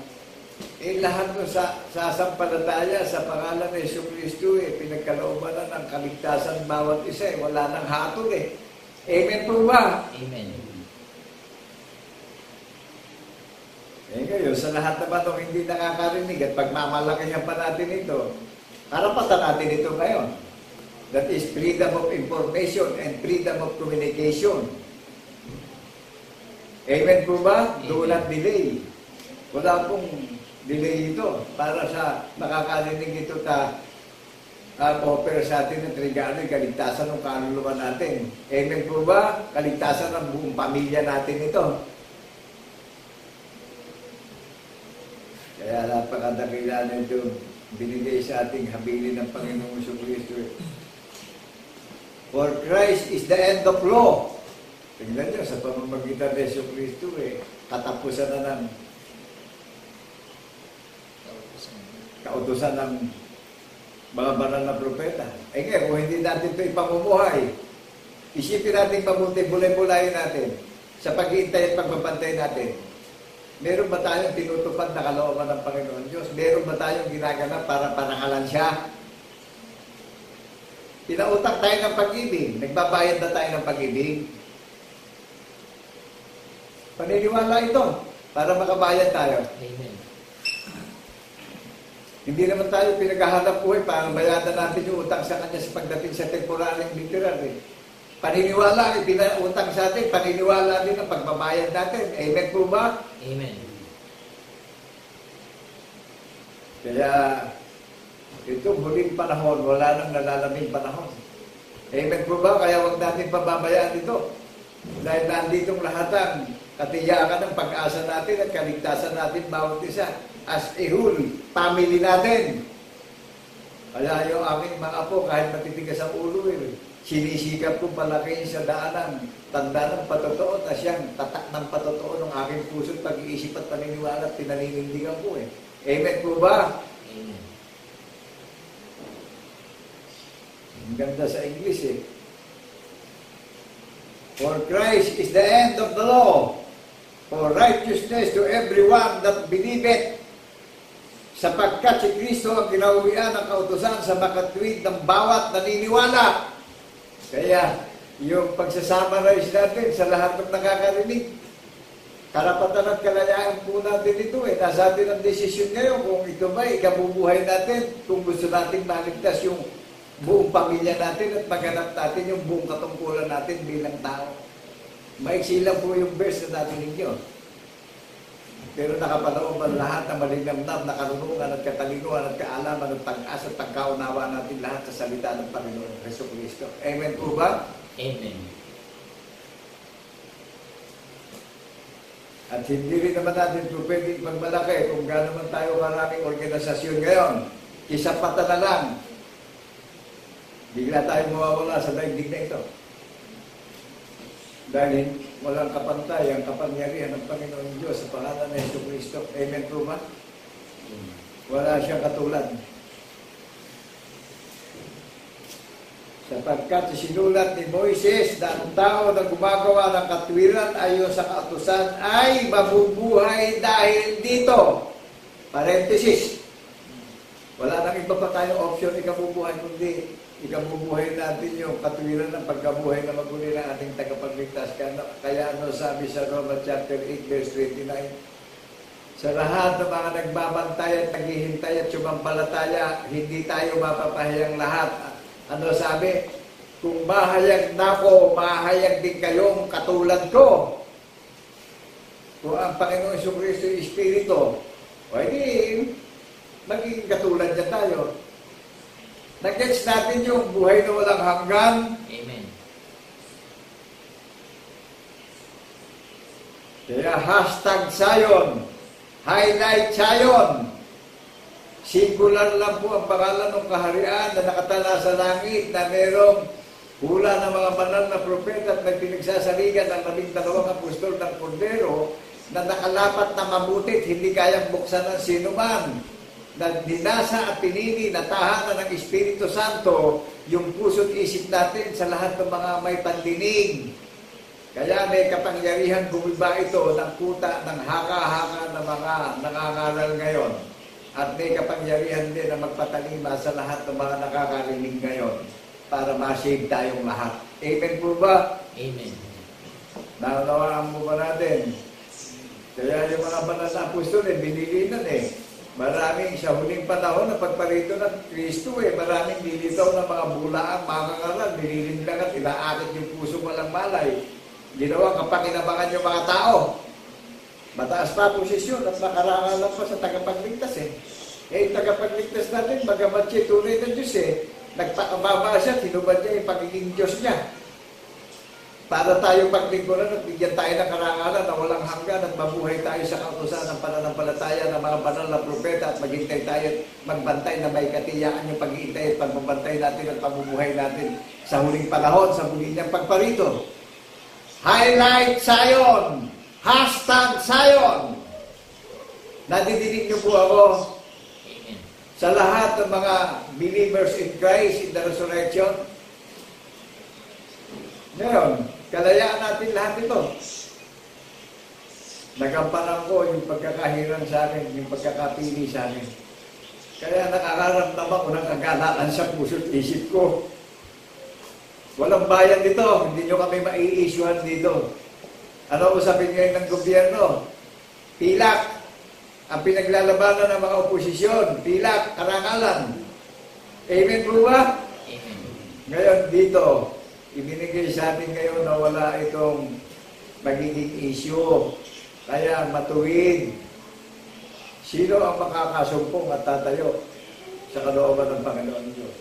lahat ng sasampalataya sa pangalan ng Jesucristo, pinagkalooban na ng kaligtasan bawat isa, wala nang hatol Amen po ba? Amen. Ngayon, sa lahat naman ng hindi nakakarinig at pagmamalakihan pa natin ito, karapatan natin ito ngayon. That is freedom of information and freedom of communication. Amen po ba? Do not delay. Wala pong delay ito para sa makakarinig ito offer sa atin ng regalo, kaligtasan ng kaluluwa natin. Amen po ba? Kaligtasan ng buong pamilya natin ito. Kaya napakadakila nito binigay sa ating habilin ng Panginoong Jesucristo. For Christ is the end of law. Tingnan nyo, sa pamamagitan ng Jesucristo, katapusan na ng kautusan ng mga banal na propeta. Ngayon, kung hindi natin ito ipamumuhay, isipin natin mabuti, bulay-bulayin natin sa pag-iintay at pagbabantay natin. Meron ba tayong tinutupad na kalooban ng Panginoon Diyos? Meron ba tayong ginaganap para parangalan siya? Pinautak tayo ng pag-ibig. Nagbabayad na tayo ng pag-ibig. Paniniwala ito para makabayad tayo. Amen. Hindi naman tayo pinaghahanap buhay para bayadan natin yung utang sa Kanya sa pagdating sa temporaryong literal. Paniniwala, ipinautang sa atin, paniniwala din ang pagbabayad natin. Amen po ba? Amen. Kaya, itong huling panahon, wala nang nalalaming panahon. Amen po ba? Kaya huwag natin pababayaan ito. Dahil nanditong lahat ang katiyakan ng pag-asa natin at kaligtasan natin bawat isa. As a whole, family natin. Kaya yung aking mga apo, kahit matitigas ang ulo, sinisikap kong palakihin sa daanan. Tanda ng patotoo na siyang tatak ng patotoo ng aking puso at pag-iisip at paniniwala at pinaninindigan ko eh. Amen po ba? Amen. Ang ganda sa English eh. For Christ is the end of the law, for righteousness to everyone that believeth. Sapagkat si Kristo ang kinauwian ng kautusan sa makatwid ng bawat naniniwala. Kaya, yung pagsasummarize natin sa lahat ng nakakarinig, karapatan at kalayaan po natin ito eh. Nasa atin ang desisyon ngayon kung ito ba ikabubuhay natin, kung gusto natin maligtas yung buong pamilya natin at maghanap natin yung buong katungkulan natin bilang tao. Maiksi lang po yung verse na natin ninyo. Pero nakapaloob ang lahat na malinamnam na karunungan at katalinuhan at kaalaman at pag-asa at pagkaunawa natin lahat sa salita ng Panginoon Jesucristo. Amen po ba? Amen. At hindi rin naman natin po pwedeng pagmalaki kung gano'n man tayo maraming organisasyon ngayon. Isapatan na lang. Bigla tayong mawawala sa daigdig na ito. Dahil walang kapantay ang kapangyarihan ng Panginoon Diyos sa pangalan ng Jesucristo. Amen po ba? Wala siyang katulad. Sapagkat sinulat ni Moises na ang tao na gumagawa ng katwiran ayon sa kautusan ay mabubuhay dahil dito. Parenthesis. Wala nang iba pa tayong option ikabubuhay kundi ikabubuhay natin yung katwiran ng pagkabuhay na maguli ng ating tagapagligtas. Kaya ano sabi sa Romans chapter 8 verse 29? Sa lahat ng mga nagbabantay at naghihintay at sumampalataya, hindi tayo mapapahayang lahat. Ano sabi? Kung mahayag na ko, mahayag din kayong katulad ko. Kung ang Panginoong Jesucristo ay Espiritu, pwede magiging katulad niya tayo. Nag-gets natin yung buhay na walang hanggan. Amen. Kaya hashtag Zion, highlight Zion. Singular lang po ang pangalan ng kaharian na nakatala sa langit na merong hula ng mga banal na propeta at nagpinagsasaligan ng 12 apostol ng Kordero na nakalapat na mabutit, hindi kayang buksan ng sinuman. Na dinasa at pinili na tahanan ng Espiritu Santo yung puso't isip natin sa lahat ng mga may pandinig. Kaya may kapangyarihan gumiba ito ng kuta ng haka-haka ng mga nangangaral ngayon. At may kapangyarihan din na magpatalima sa lahat ng mga nakakarinig ngayon para ma-save tayong lahat. Amen po ba? Amen. Naunawaan mo ba natin? Kaya yung mga banal na apostol binilinan Maraming sa huling panahon na pagparito ng Kristo maraming dilitaw na mga bulaang, mga kangaral, nililinlang at inaakit yung puso walang malay. Ginawa kapakinabangan yung mga tao. Mataas pa posisyon at nakarangal lang pa sa tagapagligtas tagapagligtas natin, bagamat siya tunay ng Diyos nagpakababa siya, tinubad niya yung pagiging Diyos niya. Para tayo paglingkuran at bigyan tayo ng karangalan na walang hanggan at mabuhay tayo sa kautusan ng pananampalataya ng mga banal na propeta at maghintay tayo at magbantay na may katiyaan yung paghihintay at pagbabantay natin at pamumuhay natin sa huling panahon, sa muli niyang pagparito. Highlight Zion! Hashtag Zion! Nadidinig niyo po ako sa lahat ng mga believers in Christ in the resurrection. Ngayon, kalayaan natin lahat ito. Nagampanan ko yung pagkakahirang sa akin, yung pagkakapili sa akin. Kaya nakakaramdam ako ng kagalaan sa puso't isip ko. Walang bayan dito, hindi nyo kami mai-issuean dito. Ano usapin ngayon ng gobyerno? Pilak. Ang pinaglalabanan ng mga oposisyon, pilak, karangalan. Amen po ba? Amen. Ngayon dito, ibinigay sa atin ngayon na wala itong magiging issue. Kaya matuwid. Sino ang makakasumpong at tatayo sa kalooban ng Panginoon Diyos?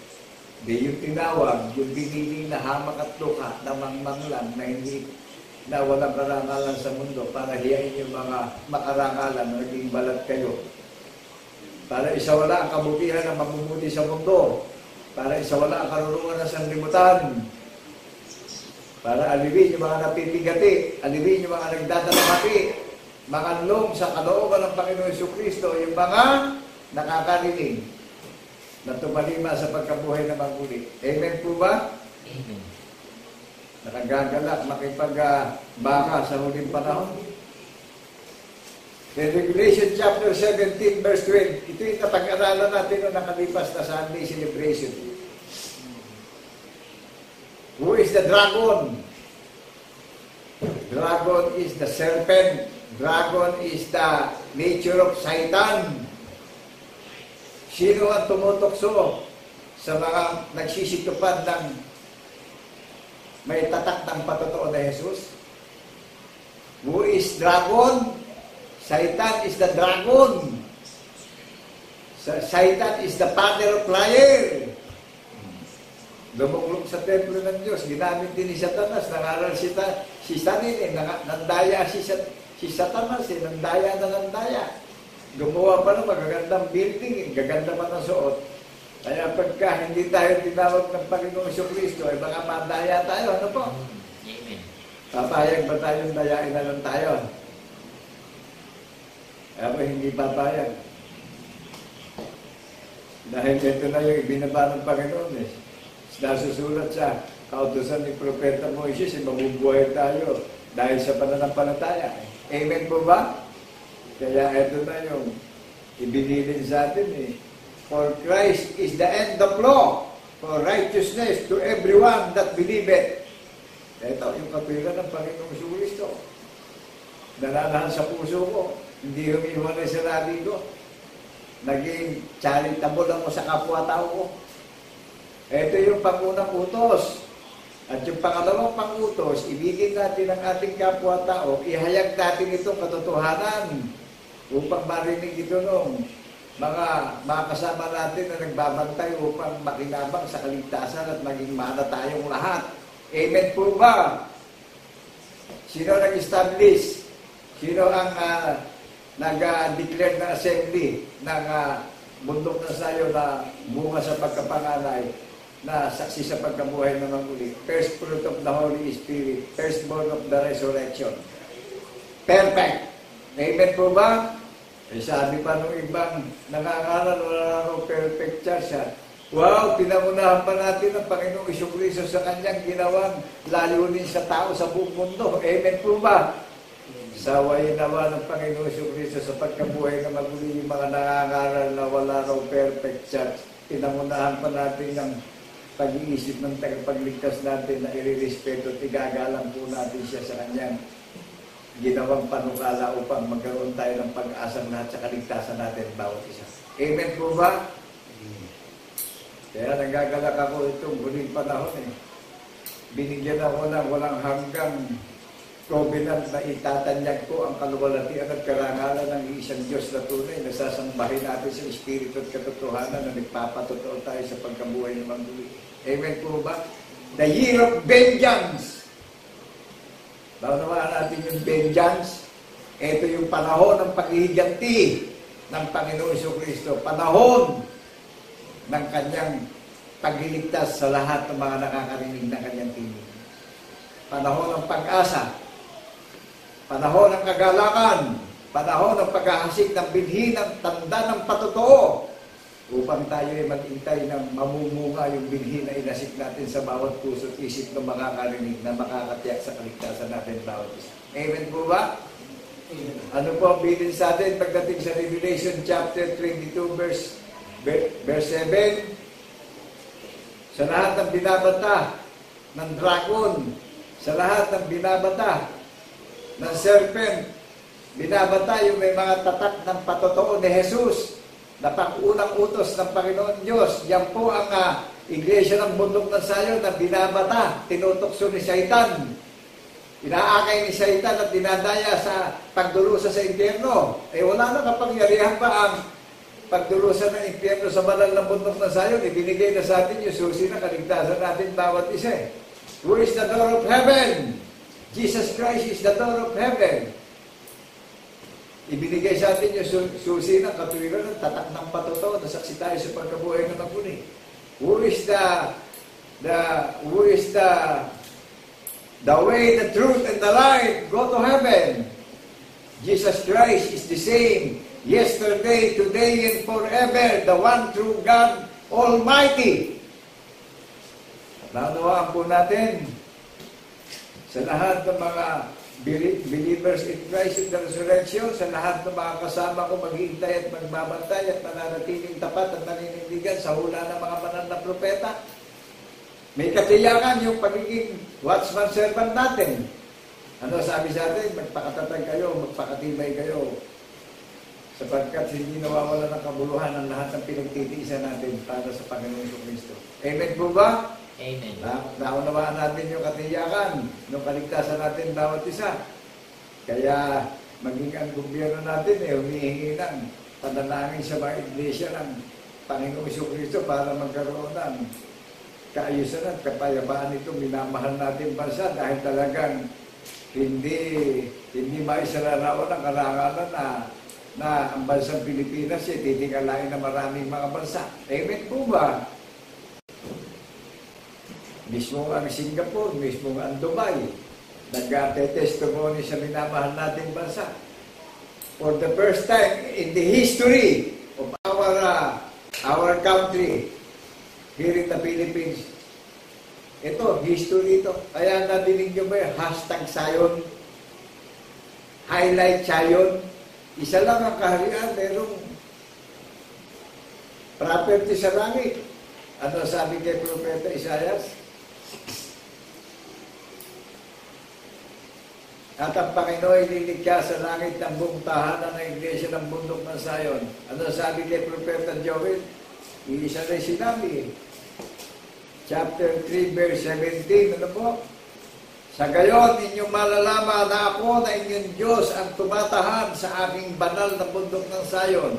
Di yung tinawag, yung binili na hamak at luka na mangmanglan na hindi na walang karangalan sa mundo para hiyain yung mga makarangalan na naging balat kayo. para isawala ang kabutihan ng mamumuti sa mundo, para isawala ang karunungan ng sanlibutan, para alibin yung mga napipigati, alibin yung mga nagdadalamati, makanlong sa kalooban ng Panginoon Jesucristo, yung mga nakakarinig na tumalima sa pagkabuhay na maguli. Amen po ba? Amen. Nakagagalak, makipagbaka sa huling panahon. In Revelation chapter 17, verse 12, ito yung napag-aralan natin noong nakalipas na Sunday celebration. Who is the dragon? Dragon is the serpent. Dragon is the nature of Satan. Sino ang tumutokso sa mga nagsisitupad ng may tatak ng patotoo na Jesus? Who is dragon? Satan is the dragon. Satan is the father of liar. Lumuklong sa templo ng Diyos, ginamit din ni Satanas, nangaral si Sanin, nandaya si Satanas, nandaya na nandaya. Gumawa pa ng magagandang building, gaganda pa ng suot. Kaya pagka hindi tayo tinawag ng Panginoong Jesucristo, ay baka mandaya tayo, ano po? Amen. Papayag ba tayong dayain na lang tayo? Ako hindi papayag. Dahil ito na yung ibinaba ng Panginoon eh. Nasusulat sa kautusan ni Propeta Moises, mabubuhay tayo dahil sa pananampalataya. Amen po ba? Kaya ito na yung ibinilin sa atin eh. For Christ is the end of law, for righteousness to everyone that believeth. Ito yung kapilan ng Panginoong Jesucristo. Nananahan sa puso ko, hindi humihiwalay sa labi ko. Naging charitable ako sa kapwa-tao ko. Ito yung pangunang utos. At yung pangalawang pangutos, ibigin natin ang ating kapwa-tao, ihayag natin itong katotohanan upang marinig ito nung mga kasama natin na nagbabantay upang makinabang sa kaligtasan at maging mana tayong lahat. Amen po ba? Sino nag-establish? Sino ang nag-declare na assembly ng bundok na sayo na bunga sa pagkapangalay na saksi sa pagkabuhay na maguli? First fruit of the Holy Spirit, firstborn of the resurrection. Perfect. Amen po ba? Eh, sabi pa nung ibang nangangaral, wala nang perfect church ha. Wow, pinamunahan pa natin ang Panginoong Jesucristo sa kanyang ginawang layunin sa tao sa buong mundo. Amen po ba? Sawayin naman ng Panginoong Jesucristo sa pagkabuhay na maguli yung mga nangangaral na wala raw perfect church. Pinamunahan pa natin ng pag-iisip ng tagapagligtas natin na irirespeto at igagalang po natin siya sa kanyang ginawang panukala upang magkaroon tayo ng pag-asang lahat sa kaligtasan natin bawat isa. Amen po ba? Kaya nagagalak ako itong huling panahon eh. Binigyan ako ng walang hanggang covenant na itatanyag ko ang kaluwalhatian at karangalan ng isang Diyos na tunay na sasambahin natin sa Espiritu at katotohanan na nagpapatotoo tayo sa pagkabuhay ng maguli. Amen po ba? The year of vengeance. Naunawaan natin yung vengeance. Ito yung panahon ng paghihiganti ng Panginoon Jesucristo. Panahon ng kanyang pagliligtas sa lahat ng mga nakakarinig ng kanyang tinig. Panahon ng pag-asa. Panahon ng kagalakan. Panahon ng paghahasik ng binhi ng tanda ng patotoo upang tayo ay maghintay ng mamumunga yung binhi na inasik natin sa bawat puso at isip ng mga karinig na makakatiyak sa kaligtasan natin bawat isa. Amen po ba? Amen. Ano po ang bilin sa atin pagdating sa Revelation chapter 22 verse 7? Sa lahat ng binabata ng dragon, sa lahat ng binabata ng serpent, binabata yung may mga tatak ng patotoo ni Jesus na pang-unang utos ng Panginoon Diyos. Yan po ang iglesia ng bundok ng sayo na binabata, tinutokso ni Satan. Inaakay ni Satan at dinadaya sa pagdurusa sa impyerno. Eh wala na kapangyarihan pa ang pagdurusa ng impyerno sa banal ng bundok ng sayo. Ibinigay na sa atin yung susi na kaligtasan natin bawat isa. Who is the door of heaven? Jesus Christ is the door of heaven. ibinigay sa atin yung susi ng katwiran ng tatak ng patuto, nasaksi tayo sa pagkabuhay ng nagmuli. Who is the way, the truth, and the life? Go to heaven. Jesus Christ is the same, yesterday, today, and forever, the one true God Almighty. Naunawaan po natin sa lahat ng mga believers in Christ in the resurrection, sa lahat ng mga kasama ko maghihintay at magbabantay at mananatiling tapat at naninindigan sa hula ng mga banal na propeta. May katiyakan yung pagiging watchman servant natin. Ano sabi sa atin? Magpakatatag kayo, magpakatibay kayo. Sapagkat hindi nawawala ng kabuluhan ang lahat ng pinagtitiisan natin para sa Panginoon Kristo. Amen po ba? Amen. Naunawaan natin yung katiyakan ng kaligtasan natin bawat isa. Kaya maging ang gobyerno natin humihingi ng panalangin sa mga iglesia ng Panginoong Kristo para magkaroon ng kaayusan at kapayapaan ito. Minamahal natin bansa dahil talagang hindi maisalarawan ang karangalan na ang bansang Pilipinas titingalain na maraming mga bansa. Amen po ba? Mismo ang Singapore, mismo ang Dubai, nag-testimony sa minamahal nating bansa. For the first time in the history of our country, here in the Philippines, ito, history ito. Kaya nadinig nyo ba yung hashtag Sayon? Highlight Sayon? Isa lang ang kaharian, merong property sa langit. Ano sabi kay Propeta Isaias? At ang Panginoon ililikha sa langit ng buong tahanan ng iglesia ng bundok ng Sayon. Ano sabi kay Propeta Joel? Iisa na sinabi. Chapter 3, verse 17. Ano po? Sa gayon, inyong malalaman na ako na inyong Diyos ang tumatahan sa aking banal na bundok ng Sayon.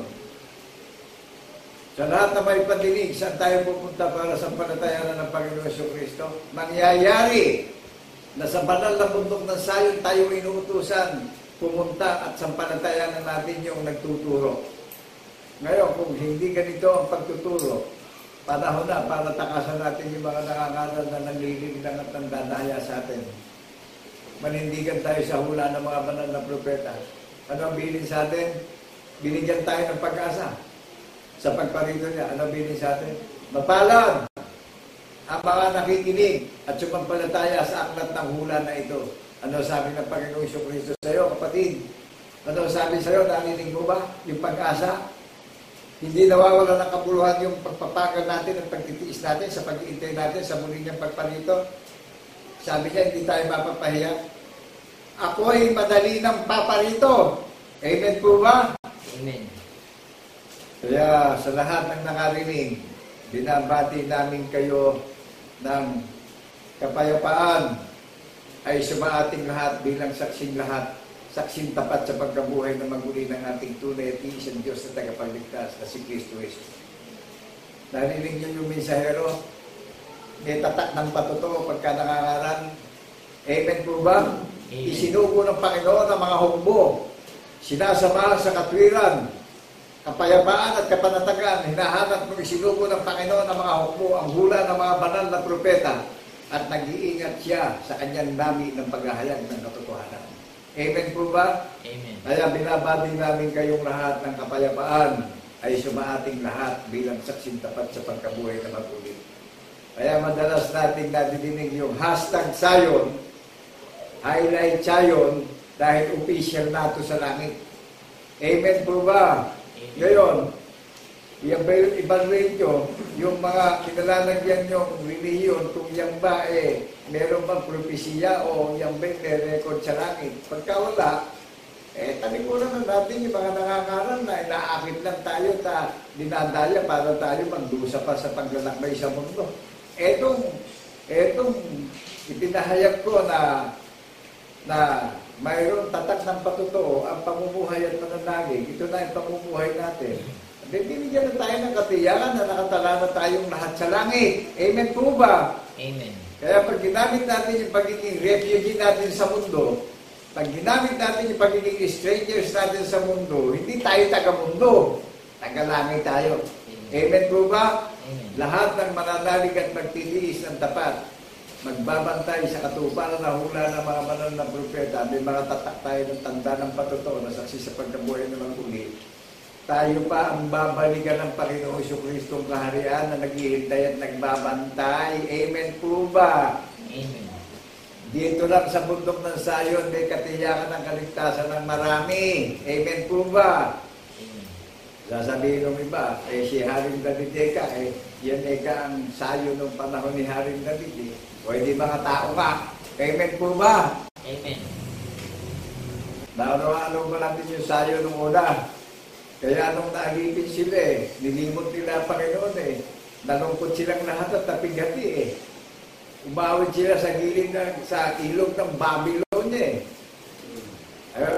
Sa lahat na may patinig, saan tayo pupunta para sa panatayanan ng Panginoon Kristo? Mangyayari na sa banal na bundok ng Sayon tayo inuutusan pumunta at sampalatayanan natin yung nagtuturo. Ngayon, kung hindi ganito ang pagtuturo, panahon na para takasan natin yung mga nangangaral na nanlililang at nandadaya sa atin. Manindigan tayo sa hula ng mga banal na propeta. Ano ang bilin sa atin? Binigyan tayo ng pag-asa. Sa pagparito niya, ano bilin sa atin? Mapalad ang mga nakikinig at sumampalataya sa aklat ng hula na ito. Ano sabi ng Panginoong Kristo sa iyo, kapatid? Ano sabi sa iyo, narinig mo ba yung pag-asa? Hindi nawawala ng kabuluhan yung pagpapagal natin at pagtitiis natin sa pag-iintay natin sa muli niyang pagparito. Sabi niya, hindi tayo mapapahiya. Ako ay madali ng paparito. Amen po ba? Amen. Kaya sa lahat ng nakarinig, binabati namin kayo ng kapayapaan ay sumaating lahat bilang saksing lahat, saksing tapat sa pagkabuhay na maguli ng ating tunay at iisang Diyos na tagapagligtas na si Kristo Jesus. Narinig niyo yung mensahero, may tatak ng patuto pagka nangangaral. Amen po ba? Amen. Isinugo ng Panginoon ang mga hukbo, sinasama sa katwiran, kapayapaan at kapanatagan, hinahanap ng isinugo ng Panginoon ang mga hukbo, ang hula ng mga banal na propeta, at nag-iingat siya sa kanyang dami ng paghahayag ng katotohanan. Amen po ba? Amen. Kaya binabati namin kayong lahat ng kapayapaan ay sumaating lahat bilang saksing tapat sa pagkabuhay na magulit. Kaya madalas nating nadidinig yung hashtag Sayon, highlight Sayon, dahil official na ito sa langit. Amen po ba? Amen. Ngayon, i-evaluate nyo yung mga kinalalagyan nyo reliyon kung yan ba meron bang propesiya o yan ba may record sa langit. Pagka wala, talikuran na natin yung mga nangangaral na inaakit lang tayo dinadaya para tayo magdusa pa sa paglalakbay sa mundo. Etong ipinahayag ko na mayroong tatak ng patutuo ang pamumuhay at pananagig. Ito na yung pamumuhay natin. Binigyan na tayo ng katiyakan na nakatala na tayong lahat sa langit. Amen po ba? Amen. Kaya pag ginamit natin yung pagiging refugee natin sa mundo, Pag ginamit natin yung pagiging strangers natin sa mundo, hindi tayo taga-mundo. Taga-langit tayo. Amen po ba? Amen. Lahat ng mananalig at magtitiis ng tapat, magbabantay sa katuparan na hula ng mga banal na propeta, may mga tatak tayo ng tanda ng patotoo na saksi sa pagkabuhay ng mga uli. Tayo pa ang babalikan ng Panginoong Jesucristo ang kaharian na naghihintay at nagbabantay. Amen po ba? Amen. Dito lang sa bundok ng Sayon, may katiyakan ng kaligtasan ng marami. Amen po ba? Amen. Sasabihin ng iba, si Haring David Eka, yan Eka ang Sayon ng panahon ni Haring David. O hindi mga tao ka. Amen po ba? Amen. Naano ba natin yung Sayon ng una? Kaya nung naagipin sila nilimot nila ang Panginoon nalungkot silang lahat at tapighati Umawit sila sa gilid sa ilog ng Babylon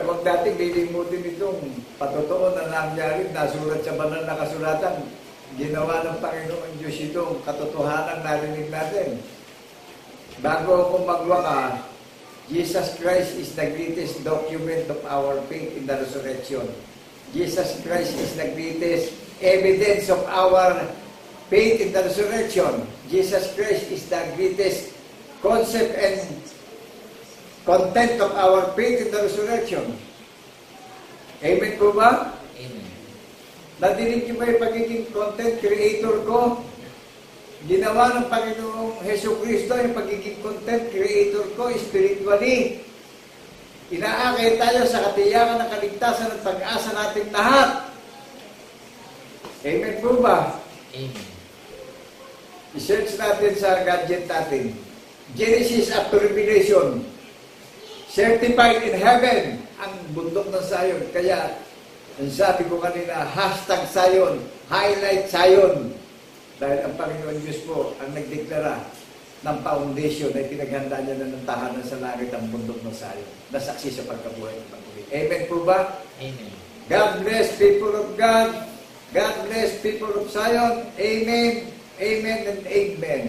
Huwag natin lilimutin itong patotoo na nangyari, nasulat sa banal na kasulatan. Ginawa ng Panginoon Diyos itong katotohanan narinig natin. Bago ako magwaka, Jesus Christ is the greatest document of our faith in the resurrection. Jesus Christ is the greatest evidence of our faith in the resurrection. Jesus Christ is the greatest concept and content of our faith in the resurrection. Amen po ba? Amen. Nadinig niyo ba yung pagiging content creator ko? Ginawa ng Panginoong Jesucristo yung pagiging content creator ko spiritually. Inaakay tayo sa katiyakan ng kaligtasan at pag-asa natin lahat. Amen po ba? Amen. I-search natin sa gadget natin. Genesis up to Revelation. Certified in heaven ang bundok ng Sayon. Kaya, ang sabi ko kanina, hashtag Sayon, highlight Sayon. Dahil ang Panginoon Diyos po ang nagdeklara ng foundation na pinaghanda niya na ng tahanan sa langit ang bundok ng Sayon. Nasaksi sa pagkabuhay ng pag-uwi. Amen po ba? Amen. God bless people of God. God bless people of Zion. Amen. Amen and amen.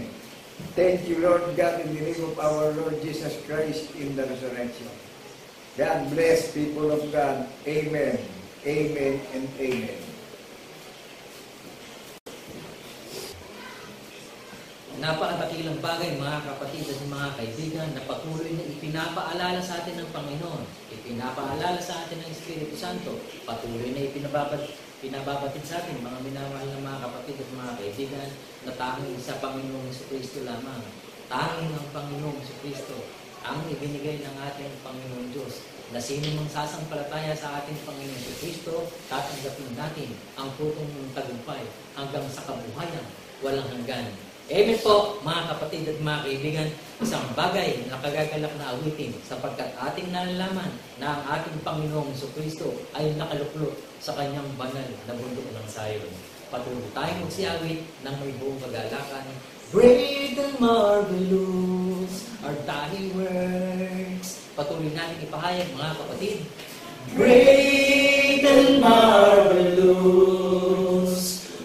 Thank you, Lord God, in the name of our Lord Jesus Christ in the resurrection. God bless people of God. Amen. Amen and amen. Napakadakilang bagay mga kapatid at mga kaibigan na patuloy na ipinapaalala sa atin ng Panginoon, ipinapaalala sa atin ng Espiritu Santo, patuloy na pinababatid sa atin mga minamahal na mga kapatid at mga kaibigan na tanging sa Panginoong Jesucristo lamang. Tanging ang Panginoong Jesucristo ang ibinigay ng ating Panginoong Diyos na sino mang sasampalataya sa ating Panginoong Jesucristo, tatanggapin natin ang putong ng tagumpay hanggang sa kabuhayan walang hanggan. Amen po, mga kapatid at mga kaibigan, isang bagay na kagagalak na awitin sapagkat ating nalalaman na ang ating Panginoong Jesucristo ay nakaluklok sa kanyang banal na bundok ng Sayon. Patuloy tayong magsiawit ng may buong kagalakan. Great and marvelous are thy works. Patuloy natin ipahayag, mga kapatid. Great and marvelous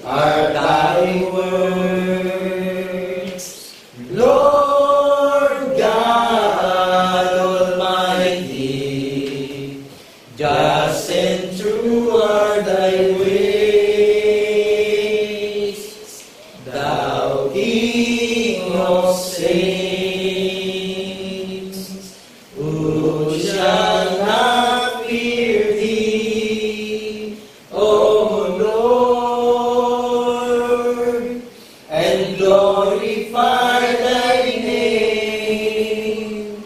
are thy works. Lord God Almighty, just and true are thy ways, thou King of saints, who shall not fear thee, O Lord, and glorify thy name,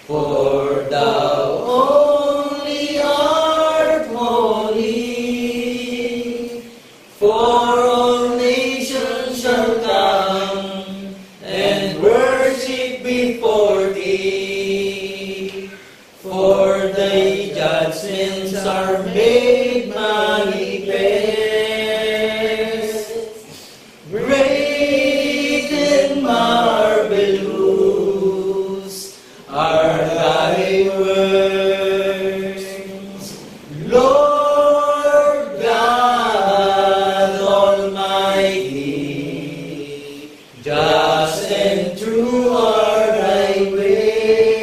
for thou only art holy, for all nations shall come and worship before thee, for thy judgments are made manifest. Great and marvelous are thy works, Lord God Almighty. Just and true are thy ways.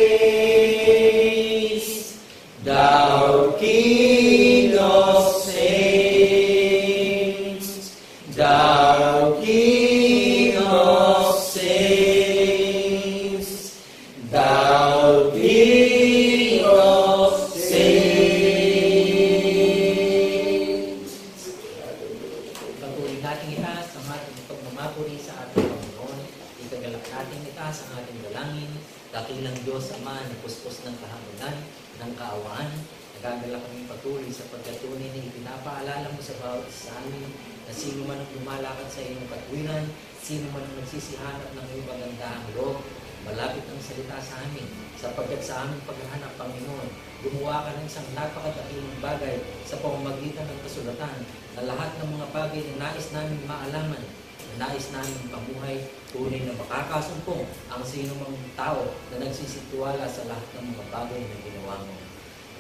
Dakilang Diyos Ama na puspos ng kahangunan, ng kaawaan, nagagala kami patuloy sa pagkatunay na ipinapaalala mo sa bawat isa sa amin na sino man ang lumalakad sa iyong katwiran, sino man ang nagsisihanap ng iyong magandahang loob, malapit ang salita sa amin, sapagkat sa aming paghahanap, Panginoon, gumawa ka ng isang napakadakilang bagay sa pamamagitan ng kasulatan na lahat ng mga bagay na nais namin maalaman, na nais namin pamuhay, tunay na makakasumpong ang sino mang tao na nagsisitiwala sa lahat ng mga bagay na ginawa mo.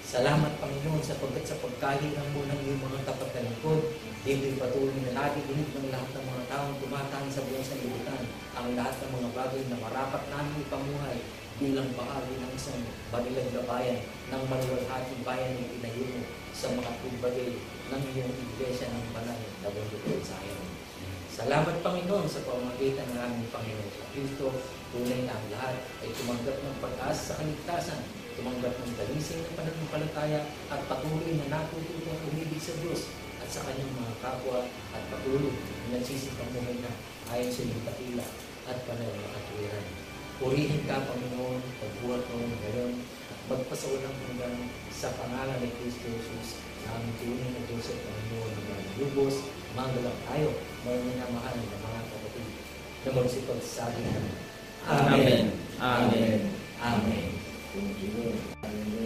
Salamat, Panginoon, sapagkat sa pagkahilang mo ng iyong mga tapat na lingkod, dito'y patuloy na nadidinig ng lahat ng mga taong tumataan sa buong sanlibutan ang lahat ng mga bagay na marapat namin ipamuhay bilang bahagi ng isang banilang gabayan ng maluwalhating bayan na itinayo mo sa mga bagay ng iyong iglesia ng banal na bundok sa ayon. Salamat, Panginoon, sa pamamagitan ng aming Panginoon sa Kristo, tunay na ang lahat ay tumanggap ng pag-asa sa kaligtasan, tumanggap ng talisay ng pananampalataya at patuloy na natututong umibig sa Diyos at sa kanyang mga kapwa at patuloy na nagsisipamuhay na ayon sa iyong dakila at panay na katwiran. Purihin ka, Panginoon, pagbuhat mo ngayon at magpasawalang hanggang sa pangalan ni Kristo Jesus na aming tunay na Diyos at Panginoon ng mga lubos, manggalang tayo, mga minamahal ng mga kapatid na magsipagsabi namin. Amen. Amen. Amen. Thank you. Amen.